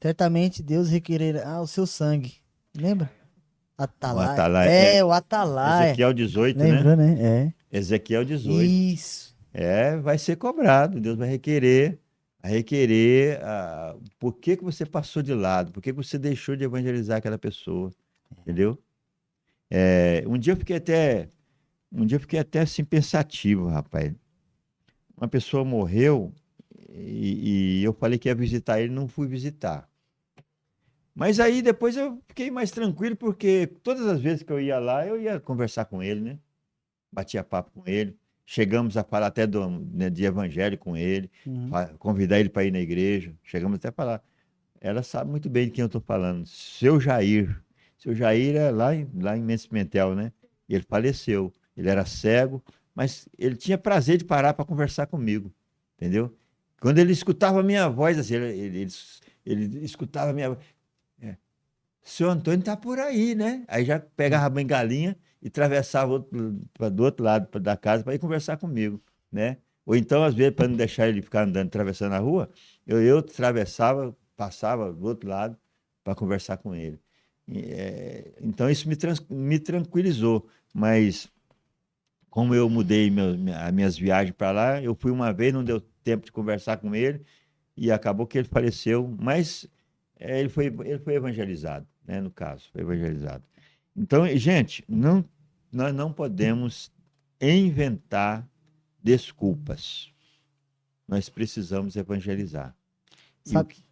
S2: certamente Deus requererá o seu sangue. Lembra? Atalaia. O Atalaia.
S1: Ezequiel 18,
S2: lembrou, né?
S1: Ezequiel 18.
S2: Isso.
S1: Vai ser cobrado. Deus vai requerer a requerer por que que você passou de lado, por que que você deixou de evangelizar aquela pessoa, entendeu? Um dia eu fiquei até assim pensativo, rapaz. Uma pessoa morreu e eu falei que ia visitar ele, não fui visitar. Mas aí depois eu fiquei mais tranquilo, porque todas as vezes que eu ia lá, eu ia conversar com ele, né? Batia papo com ele. Chegamos a falar até né, de evangelho com ele,
S2: Uhum.
S1: convidar ele para ir na igreja. Chegamos até a falar. Ela sabe muito bem de quem eu estou falando. Seu Jair. Seu Jair é lá em Mendes Pimentel, né? Ele faleceu. Ele era cego, mas ele tinha prazer de parar para conversar comigo, entendeu? Quando ele escutava a minha voz, assim, ele escutava a minha voz. É, seu Antônio tá por aí, né? Aí já pegava a bengalinha e atravessava do outro lado da casa para ir conversar comigo, né? Ou então, às vezes, para não deixar ele ficar andando, atravessando a rua, eu atravessava, passava do outro lado para conversar com ele. Então, isso me tranquilizou. Mas, como eu mudei as minhas viagens para lá, eu fui uma vez, não deu tempo de conversar com ele, e acabou que ele faleceu, mas ele foi evangelizado, né, no caso, foi evangelizado. Então, gente, nós não podemos inventar desculpas. Nós precisamos evangelizar. E o
S2: Sabe,
S1: que?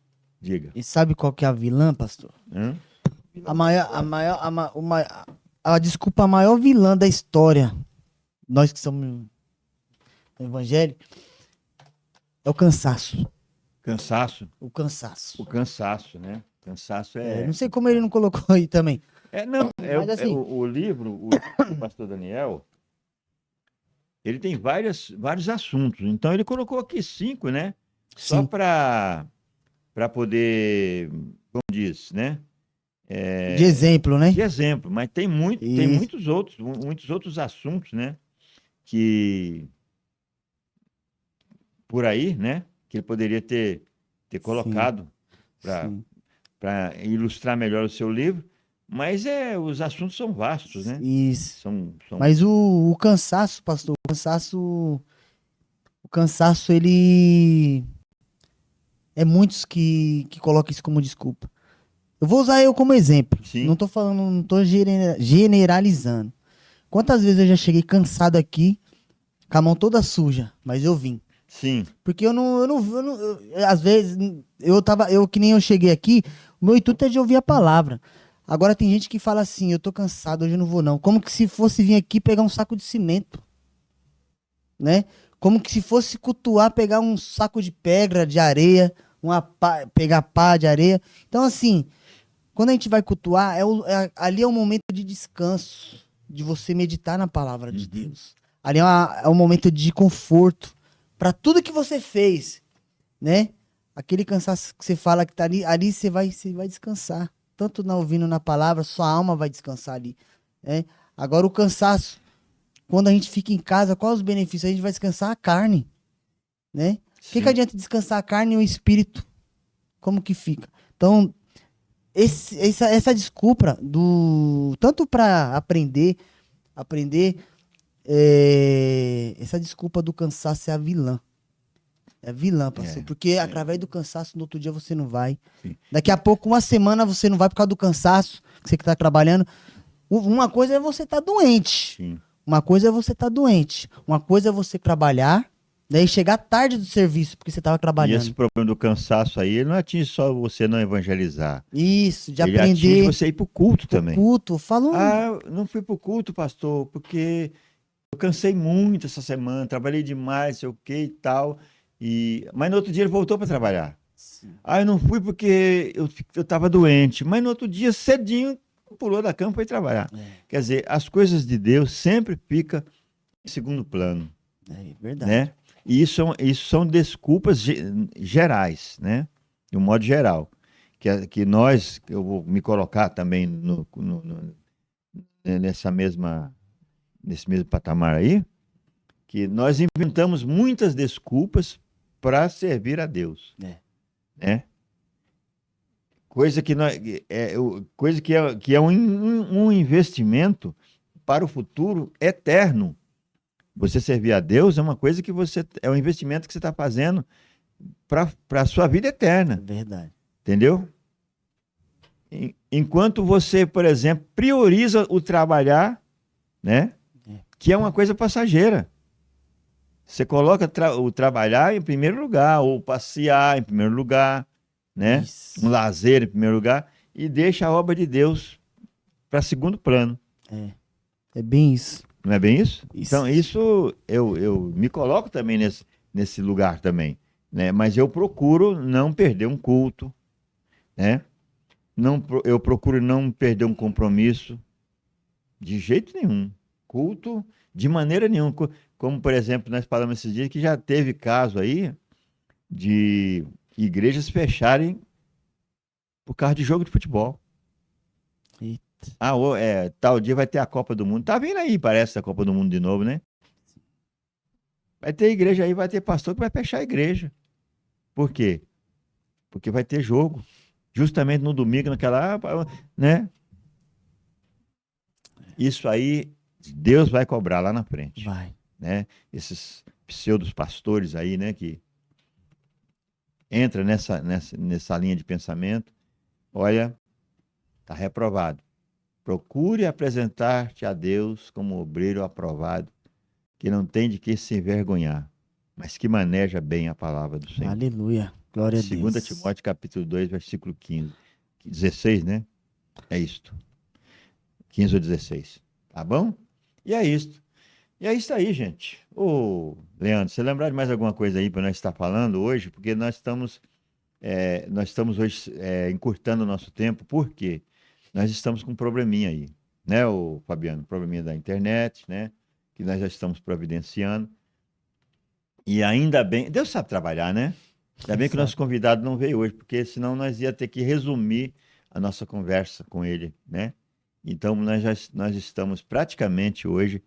S1: Diga.
S2: e sabe qual que é a vilã, pastor?
S1: Hã?
S2: A desculpa, a maior vilã da história, nós que somos do evangelho, é o cansaço.
S1: Cansaço?
S2: O cansaço.
S1: O cansaço, né? Cansaço
S2: Não sei como ele não colocou aí também.
S1: Não,
S2: Mas assim,
S1: o livro do pastor Daniel, ele tem vários assuntos. Então, ele colocou aqui 5, né? Só
S2: sim,
S1: para poder, como diz, né?
S2: de exemplo, né?
S1: De exemplo, mas tem
S2: E
S1: muitos outros assuntos, né? Que por aí, né? Que ele poderia ter
S2: sim,
S1: colocado para
S2: sim.
S1: ilustrar melhor o seu livro, mas os assuntos são vastos, né?
S2: Isso.
S1: São
S2: Mas o cansaço, pastor, o cansaço, ele é muitos que colocam isso como desculpa. Eu vou usar eu como exemplo. Não
S1: sim,
S2: tô falando, não tô generalizando. Quantas vezes eu já cheguei cansado aqui, com a mão toda suja, mas eu vim.
S1: sim,
S2: Porque às vezes, que nem eu cheguei aqui, o meu intuito é de ouvir a palavra. Agora tem gente que fala assim, eu tô cansado, hoje eu não vou não. Como que se fosse vir aqui pegar um saco de cimento, né? Como que se fosse cultuar, pegar um saco de pedra, de areia, pegar pá de areia. Então assim, quando a gente vai cultuar, ali é um momento de descanso, de você meditar na palavra de
S1: uhum,
S2: Deus. Ali é um momento de conforto para tudo que você fez, né? Aquele cansaço que você fala que tá ali você vai descansar. Tanto ouvindo na palavra, sua alma vai descansar ali, né? Agora o cansaço, quando a gente fica em casa, quais os benefícios? A gente vai descansar a carne, né? O que
S1: sim,
S2: adianta descansar a carne e o espírito? Como que fica? Então, essa desculpa tanto para aprender, essa desculpa do cansaço é a vilã. É vilã, pastor.
S1: é,
S2: Porque
S1: é,
S2: através do cansaço, no outro dia você não vai.
S1: sim,
S2: Daqui a pouco, uma semana, você não vai por causa do cansaço, que você que tá trabalhando. Uma coisa é você estar doente.
S1: sim.
S2: Uma coisa é você estar doente. Uma coisa é você trabalhar, daí chegar tarde do serviço, porque você tava
S1: E esse
S2: trabalhando.
S1: problema do cansaço aí, ele não atinge só você não evangelizar.
S2: Isso, de
S1: Ele atinge
S2: aprender
S1: você ir para o culto
S2: o
S1: também.
S2: culto. Falo,
S1: Ah, eu não fui para o culto, pastor, porque eu cansei muito essa semana, trabalhei demais, sei o que e tal. Mas no outro dia ele voltou para trabalhar. Ah, eu não fui porque eu estava doente. Mas no outro dia, cedinho, pulou da cama e foi trabalhar. Quer dizer, as coisas de Deus sempre ficam em segundo plano,
S2: é verdade.
S1: né? E isso são desculpas gerais, né? De um modo geral. Que eu vou me colocar também nesse mesmo patamar aí, que nós inventamos muitas desculpas para servir a Deus,
S2: É.
S1: né? Coisa que, nós, coisa que é um investimento para o futuro eterno. Você servir a Deus é uma coisa que é um investimento que você está fazendo para a sua vida
S2: É
S1: eterna,
S2: verdade.
S1: entendeu? Enquanto você, por exemplo, prioriza o trabalhar, né?
S2: É.
S1: Que é uma coisa passageira. Você coloca o trabalhar em primeiro lugar, ou passear em primeiro lugar, né? Um
S2: Isso.
S1: lazer em primeiro lugar, e deixa a obra de Deus para segundo plano.
S2: É. É bem isso.
S1: Não é bem isso?
S2: Isso.
S1: Então, isso eu me coloco também nesse lugar também, né? Mas eu procuro não perder um culto, né? Não, eu procuro não perder um compromisso de jeito nenhum. Culto, de maneira nenhuma. Como, por exemplo, nós falamos esses dias que já teve caso aí de igrejas fecharem por causa de jogo de futebol.
S2: E-
S1: Ah, tal dia vai ter a Copa do Mundo. Tá vindo aí, parece, a Copa do Mundo de novo, né? Vai ter igreja aí, vai ter pastor que vai fechar a igreja. Por quê? Porque vai ter jogo. Justamente no domingo, né? Isso aí, Deus vai cobrar lá na frente,
S2: Vai.
S1: né? Esses pseudos pastores aí, né, que entra nessa linha de pensamento, olha, tá reprovado. Procure apresentar-te a Deus como obreiro aprovado, que não tem de que se envergonhar, mas que maneja bem a palavra do Senhor.
S2: Aleluia. Glória a
S1: 2
S2: Deus.
S1: Timóteo capítulo 2, versículo 15. 16, né? É isto. 15 ou 16. Tá bom? E é isto. E é isso aí, gente. Ô, Leandro, você lembrar de mais alguma coisa aí para nós estar falando hoje? Porque nós estamos hoje encurtando o nosso tempo, porque nós estamos com um probleminha aí, né, o Fabiano? Probleminha da internet, né? Que nós já estamos providenciando. E ainda bem, Deus sabe trabalhar, né? Ainda bem que o
S2: Sabe?
S1: nosso convidado não veio hoje, porque senão nós ia ter que resumir a nossa conversa com ele, né? Então nós estamos praticamente hoje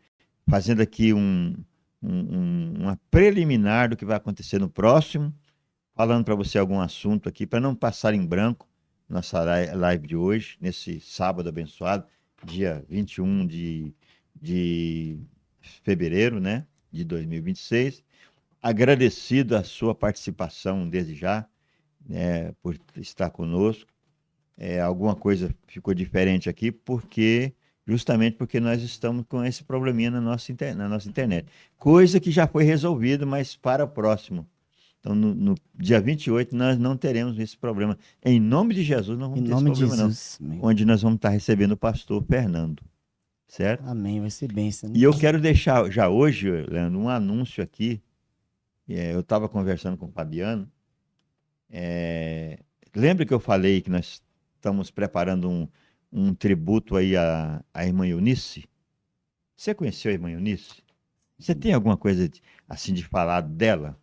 S1: fazendo aqui uma preliminar do que vai acontecer no próximo, falando para você algum assunto aqui, para não passar em branco nossa live de hoje, nesse sábado abençoado, dia 21 de fevereiro, né, de 2026. Agradecido a sua participação desde já, né, por estar conosco. Alguma coisa ficou diferente aqui, justamente porque nós estamos com esse probleminha na nossa internet. Coisa que já foi resolvida, mas para o próximo. Então, no dia 28, nós não teremos esse problema. Em nome de Jesus, não
S2: Em
S1: vamos ter esse
S2: nome de
S1: problema, não.
S2: Jesus. Amém.
S1: Onde nós vamos estar recebendo o pastor Fernando, certo?
S2: Amém. Vai ser bênção, né?
S1: E eu quero deixar já hoje, Leandro, um anúncio aqui. Eu estava conversando com o Fabiano. É, lembra que eu falei que nós estamos preparando um tributo aí à irmã Eunice? Você conheceu a irmã Eunice? Você tem alguma coisa assim de falar dela?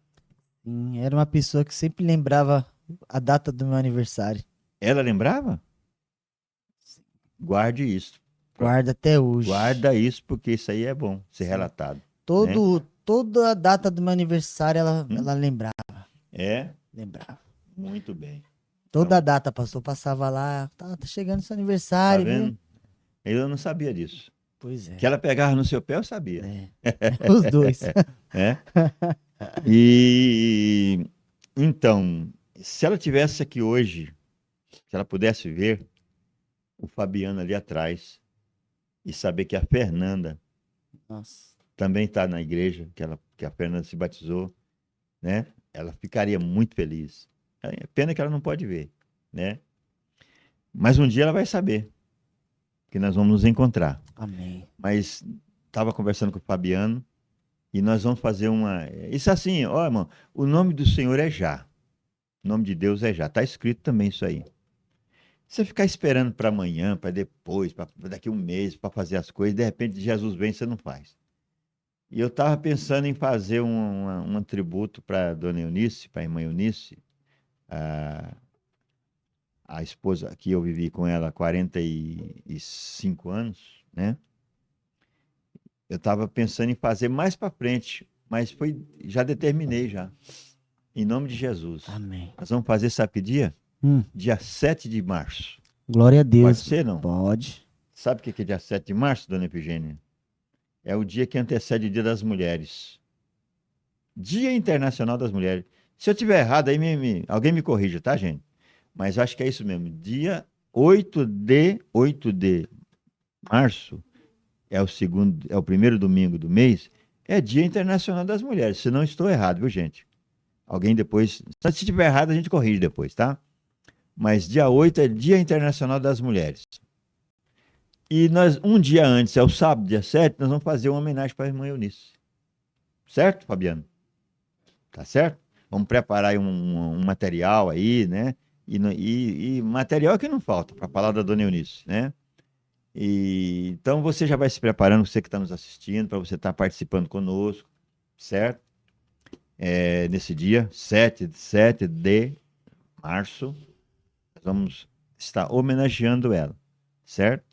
S2: Sim, era uma pessoa que sempre lembrava a data do meu aniversário.
S1: Ela lembrava? Guarde isso. Pro-
S2: Guarda até hoje.
S1: Guarda isso, porque isso aí é bom ser
S2: Sim.
S1: relatado, né?
S2: Toda a data do meu aniversário
S1: Hum?
S2: ela lembrava.
S1: É?
S2: Lembrava.
S1: Muito bem.
S2: Toda a
S1: Então,
S2: data, pastor, passava lá. Tá chegando seu
S1: tá
S2: aniversário, viu?
S1: vendo? Eu não sabia disso.
S2: Pois
S1: Que
S2: é.
S1: ela pegava no seu pé, eu sabia.
S2: É. Os dois.
S1: Né? E então, se ela tivesse aqui hoje, se ela pudesse ver o Fabiano ali atrás e saber que a Fernanda
S2: Nossa.
S1: também está na igreja, que a Fernanda se batizou, né? Ela ficaria muito feliz. É pena que ela não pode ver, né? Mas um dia ela vai saber que nós vamos nos encontrar.
S2: Amém.
S1: Mas estava conversando com o Fabiano e nós vamos fazer uma. Isso assim, ó, irmão, o nome do Senhor é Já. O nome de Deus é Já. Está escrito também isso aí. Você ficar esperando para amanhã, para depois, para daqui um mês, para fazer as coisas, de repente Jesus vem e você não faz. E eu estava pensando em fazer um tributo para Dona Eunice, para a irmã Eunice, a, a esposa que eu vivi com ela há 45 anos, né? Eu estava pensando em fazer mais para frente, mas já determinei já, em nome de Jesus.
S2: Amém.
S1: Nós vamos fazer, sabe que dia?
S2: Hum,
S1: Dia 7 de março.
S2: glória a
S1: Pode
S2: Deus.
S1: ser, não?
S2: Pode.
S1: Sabe o que é dia 7 de março, dona Efigênia? É o dia que antecede o Dia das Mulheres. Dia Internacional das Mulheres. Se eu tiver errado, aí alguém me corrija, tá, gente? Mas acho que é isso mesmo. Dia 8 de março, é o primeiro domingo do mês, é Dia Internacional das Mulheres. Se não estou errado, viu, gente? Alguém depois. Se estiver errado, a gente corrige depois, tá? Mas dia 8 é Dia Internacional das Mulheres. E nós, um dia antes, é o sábado, dia 7, nós vamos fazer uma homenagem para a irmã Eunice. Certo, Fabiano? Tá certo? Vamos preparar aí um material aí, né? E material que não falta para falar da Dona Eunice, né? Então você já vai se preparando, você que está nos assistindo, para você estar participando conosco, certo? Nesse dia, 7 de março, nós vamos estar homenageando ela, certo?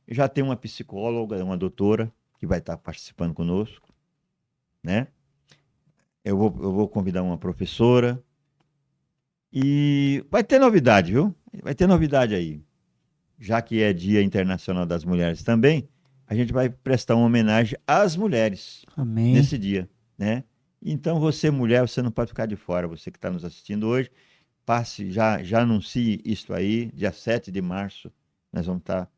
S1: Já tem uma psicóloga, uma doutora, que vai estar participando conosco, né? Eu vou convidar uma professora e vai ter novidade, viu? Vai ter novidade aí. Já que é Dia Internacional das Mulheres também, a gente vai prestar uma homenagem às mulheres
S2: Amém.
S1: nesse dia, né? Então, você, mulher, você não pode ficar de fora. Você que está nos assistindo hoje, passe, já anuncie isso aí, dia 7 de março, nós vamos estar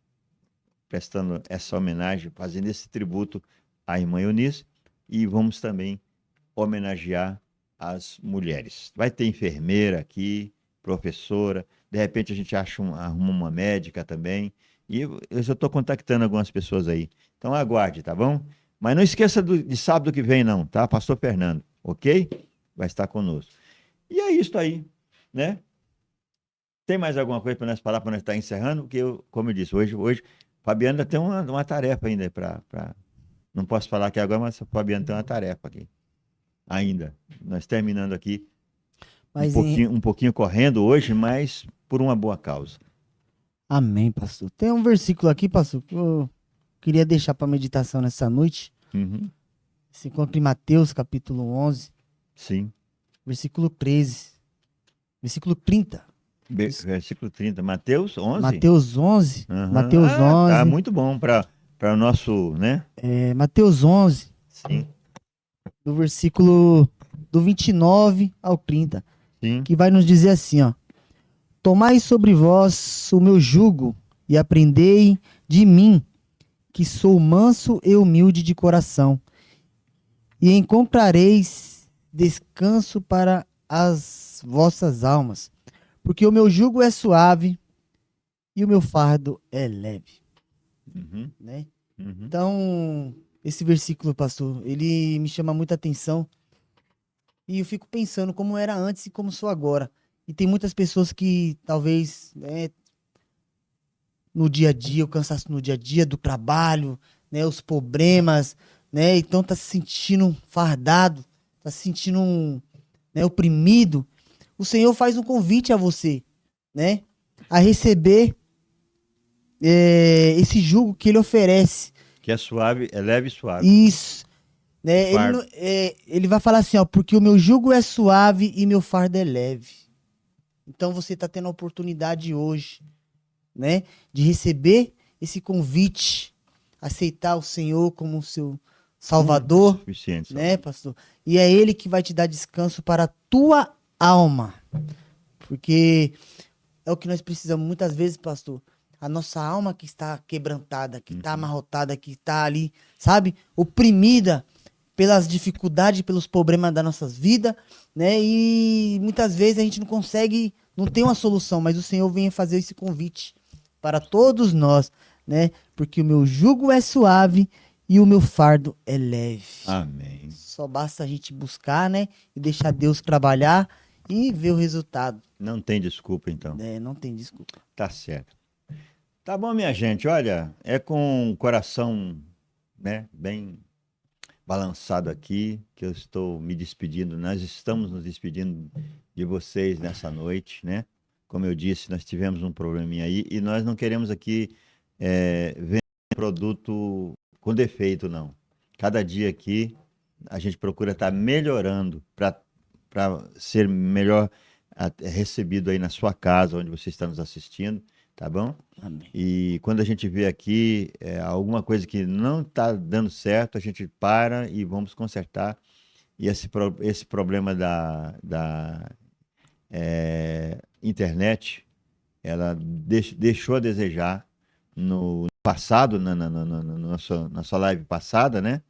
S1: prestando essa homenagem, fazendo esse tributo à irmã Eunice, e vamos também homenagear as mulheres. Vai ter enfermeira aqui, professora, de repente a gente arruma uma médica também, e eu já estou contactando algumas pessoas aí. Então aguarde, tá bom? Mas não esqueça de sábado que vem não, tá? Pastor Fernando, ok? Vai estar conosco. E é isso aí, né? Tem mais alguma coisa para nós falar, para nós estar encerrando? Porque eu, como eu disse, hoje Fabiano ainda tem uma tarefa ainda para. Não posso falar aqui agora, mas o Fabiano tem uma tarefa aqui. Ainda. Nós terminando aqui
S2: Mas em...
S1: um pouquinho correndo hoje, mas por uma boa causa.
S2: Amém, pastor. Tem um versículo aqui, pastor, que eu queria deixar para meditação nessa noite.
S1: Uhum.
S2: Se encontra em Mateus, capítulo 11,
S1: Sim.
S2: versículo 13, versículo 30.
S1: Versículo 30. Mateus 11?
S2: Mateus 11,
S1: Aham.
S2: Mateus
S1: Ah, tá
S2: 11,
S1: muito bom para o nosso, né?
S2: Mateus 11,
S1: Sim,
S2: do versículo do 29 ao 30,
S1: sim.
S2: que vai nos dizer assim, ó: Tomai sobre vós o meu jugo e aprendei de mim, que sou manso e humilde de coração, e encontrareis descanso para as vossas almas, porque o meu jugo é suave e o meu fardo é leve,
S1: Uhum,
S2: né?
S1: uhum.
S2: Então, esse versículo, pastor, ele me chama muita atenção e eu fico pensando como era antes e como sou agora. E tem muitas pessoas que talvez, né, no dia a dia, o cansaço no dia a dia do trabalho, né, os problemas, né, então tá se sentindo fardado, tá se sentindo, né, oprimido. O Senhor faz um convite a você, né, a receber esse jugo que Ele oferece.
S1: Que é suave, é leve e suave.
S2: Isso, né? Ele,
S1: Fardo.
S2: ele vai falar assim, ó, porque o meu jugo é suave e meu fardo é leve. Então você está tendo a oportunidade hoje, né, de receber esse convite, aceitar o Senhor como seu Salvador,
S1: Suficiente,
S2: né,
S1: Salvador.
S2: pastor? E é Ele que vai te dar descanso para a tua alma, porque é o que nós precisamos muitas vezes, pastor. A nossa alma que está quebrantada, que está amarrotada, que está ali, sabe, oprimida pelas dificuldades, pelos problemas das nossas vidas, né? E muitas vezes a gente não consegue, não tem uma solução, mas o Senhor vem fazer esse convite para todos nós, né? Porque o meu jugo é suave e o meu fardo é leve.
S1: Amém.
S2: Só basta a gente buscar, né? E deixar Deus trabalhar e ver o resultado.
S1: Não tem desculpa, então.
S2: Né? Não tem desculpa.
S1: Tá certo. Tá bom, minha gente. Olha, é com o coração, né, bem balançado aqui que eu estou me despedindo. Nós estamos nos despedindo de vocês nessa noite, né? Como eu disse, nós tivemos um probleminha aí e nós não queremos aqui vender produto com defeito, não. Cada dia aqui a gente procura estar melhorando para ser melhor recebido aí na sua casa, onde você está nos assistindo, tá bom?
S2: Amém.
S1: E quando a gente vê aqui alguma coisa que não está dando certo, a gente para e vamos consertar E esse problema da internet, ela deixou a desejar no passado, na sua live passada, né?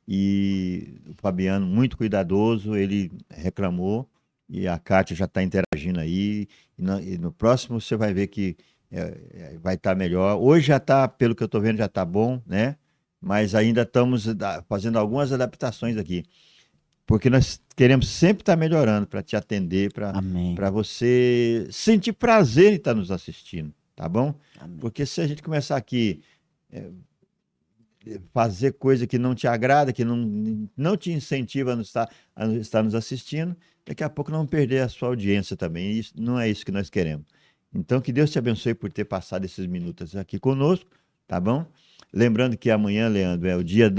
S1: E o Fabiano, muito cuidadoso, ele reclamou e a Kátia já está interagindo aí. E no próximo você vai ver que vai estar melhor. Hoje já está, pelo que eu estou vendo, já está bom, né? Mas ainda estamos fazendo algumas adaptações aqui. Porque nós queremos sempre estar melhorando para te atender,
S2: Amém.
S1: para você sentir prazer em estar nos assistindo, tá bom?
S2: Amém.
S1: Porque se a gente começar aqui fazer coisa que não te agrada, que não te incentiva a estar nos assistindo, daqui a pouco não perder a sua audiência também. Isso, não é isso que nós queremos. Então, que Deus te abençoe por ter passado esses minutos aqui conosco, tá bom? Lembrando que amanhã, Leandro, é o dia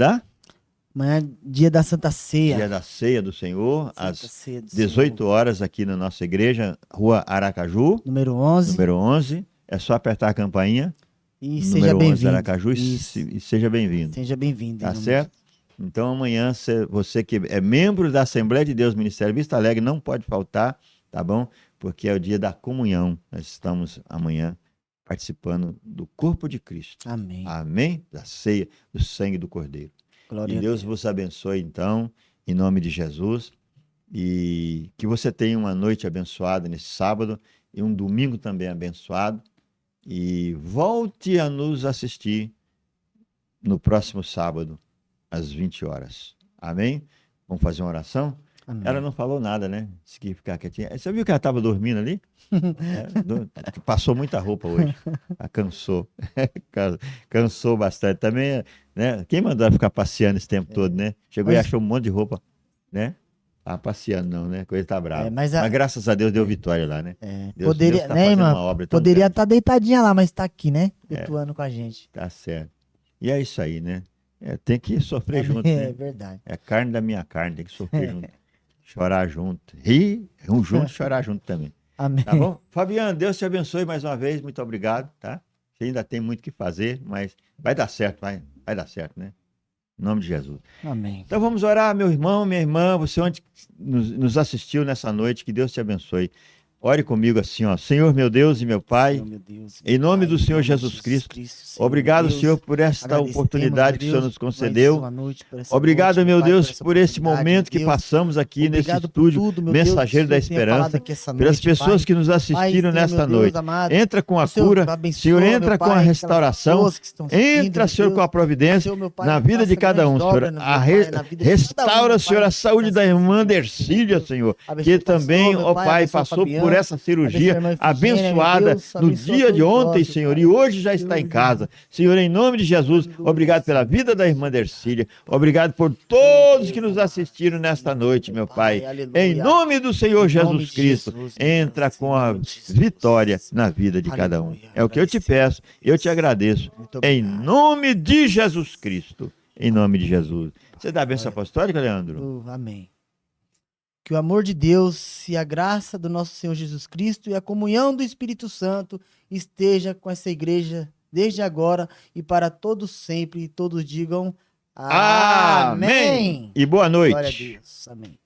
S2: Amanhã é dia da Santa Ceia.
S1: dia da ceia do Senhor,
S2: Santa
S1: às
S2: Ceia do
S1: 18
S2: Senhor.
S1: horas aqui na nossa igreja, Rua Aracaju,
S2: Número 11.
S1: número 11. É só apertar a campainha,
S2: E seja
S1: número 11
S2: bem-vindo.
S1: Aracaju,
S2: Isso.
S1: e seja bem-vindo.
S2: Seja bem-vindo.
S1: Tá certo? Então amanhã você que é membro da Assembleia de Deus Ministério Vista Alegre não pode faltar, tá bom? Porque é o dia da comunhão. Nós estamos amanhã participando do corpo de Cristo.
S2: Amém.
S1: Amém? Da ceia, do sangue do Cordeiro.
S2: Glória
S1: E
S2: a
S1: Deus vos abençoe então, em nome de Jesus, e que você tenha uma noite abençoada nesse sábado e um domingo também abençoado. E volte a nos assistir no próximo sábado, às 20 horas. Amém? Vamos fazer uma oração?
S2: Amém.
S1: Ela não falou nada, né? Disse que ia ficar quietinha. Você viu que ela estava dormindo ali? Passou muita roupa hoje. Ela cansou. Cansou bastante. Também, né? Quem mandou ela ficar passeando esse tempo todo, né? Chegou e achou um monte de roupa, né? Tava passeando não, né? Coisa tá brava. Mas graças a Deus deu vitória lá, né? Deus
S2: poderia,
S1: tá
S2: né,
S1: fazendo
S2: irmã?
S1: uma obra tão
S2: Poderia
S1: grande.
S2: estar deitadinha lá, mas tá aqui, né? Atuando com a gente.
S1: Tá certo. E é isso aí, né? Tem que sofrer junto, né?
S2: É verdade.
S1: É carne da minha carne, tem que sofrer junto. Chorar junto. Rir junto, chorar junto também.
S2: Amém.
S1: Tá bom? Fabiano, Deus te abençoe mais uma vez. Muito obrigado, tá? Você ainda tem muito o que fazer, mas vai dar certo, vai dar certo, né? Em nome de Jesus.
S2: Amém.
S1: Então vamos orar, meu irmão, minha irmã, você onde nos assistiu nessa noite, que Deus te abençoe. Ore comigo assim, ó. Senhor, meu Deus e meu Pai,
S2: Senhor, meu Deus,
S1: em nome
S2: Pai,
S1: do Senhor
S2: em nome de
S1: Jesus Cristo,
S2: Senhor,
S1: obrigado,
S2: meu Deus,
S1: Senhor, por esta
S2: agradecemos,
S1: oportunidade
S2: meu
S1: que o Senhor
S2: Deus,
S1: nos
S2: por mais
S1: concedeu.
S2: uma noite, por essa
S1: Obrigado,
S2: noite,
S1: meu
S2: Pai,
S1: Deus,
S2: essa
S1: por esse
S2: oportunidade,
S1: momento que
S2: meu Deus.
S1: passamos aqui nesse
S2: Obrigado por
S1: estúdio
S2: tudo, meu Deus,
S1: Mensageiro
S2: que o
S1: da
S2: Senhor tenha falado
S1: Esperança,
S2: aqui essa
S1: pelas
S2: noite,
S1: pessoas
S2: Pai.
S1: que nos assistiram
S2: Pai,
S1: nesta
S2: meu Deus
S1: noite.
S2: amado,
S1: Entra com a
S2: o Senhor
S1: cura,
S2: abençoa,
S1: Senhor,
S2: meu
S1: entra com a
S2: Pai, aquelas
S1: restauração,
S2: pessoas que estão assistindo,
S1: entra,
S2: meu
S1: Senhor, com a
S2: Deus.
S1: providência
S2: O Senhor, meu Pai,
S1: na vida de
S2: faça
S1: cada
S2: grande
S1: um, Senhor.
S2: obra, meu Pai, na vida de cada
S1: Restaura,
S2: meu
S1: Senhor,
S2: Pai,
S1: a saúde da
S2: que
S1: irmã
S2: está
S1: Dercília,
S2: assistindo.
S1: Senhor,
S2: Abençoa
S1: que
S2: o pastor,
S1: também,
S2: meu
S1: ó
S2: Pai,
S1: Pai,
S2: abençoa o
S1: passou por
S2: Fabiano,
S1: essa
S2: abençoa a
S1: cirurgia
S2: irmã Efigênia, meu
S1: abençoada
S2: Deus,
S1: no
S2: abençoa
S1: dia de
S2: todos
S1: ontem,
S2: nós,
S1: Senhor,
S2: Pai.
S1: e hoje já está em
S2: Aleluia.
S1: casa. Senhor, em nome de Jesus,
S2: Aleluia,
S1: obrigado pela
S2: Senhor.
S1: vida da irmã Dercília. Obrigado por todos que nos assistiram nesta noite, meu Pai. Em
S2: Aleluia.
S1: nome do Senhor
S2: Em nome
S1: Jesus
S2: de
S1: Cristo,
S2: Jesus, meu
S1: entra
S2: Deus, em
S1: com a
S2: nome de Jesus.
S1: vitória na vida de cada um.
S2: Aleluia.
S1: É o que eu te peço, eu te agradeço.
S2: Muito
S1: Em
S2: obrigado.
S1: nome de Jesus Cristo. Em nome de Jesus. Você dá a bênção apostólica, Leandro?
S2: Amém. Que o amor de Deus e a graça do nosso Senhor Jesus Cristo e a comunhão do Espírito Santo esteja com essa igreja desde agora e para todos sempre. E todos digam amém.
S1: E boa noite.
S2: Glória a Deus. Amém.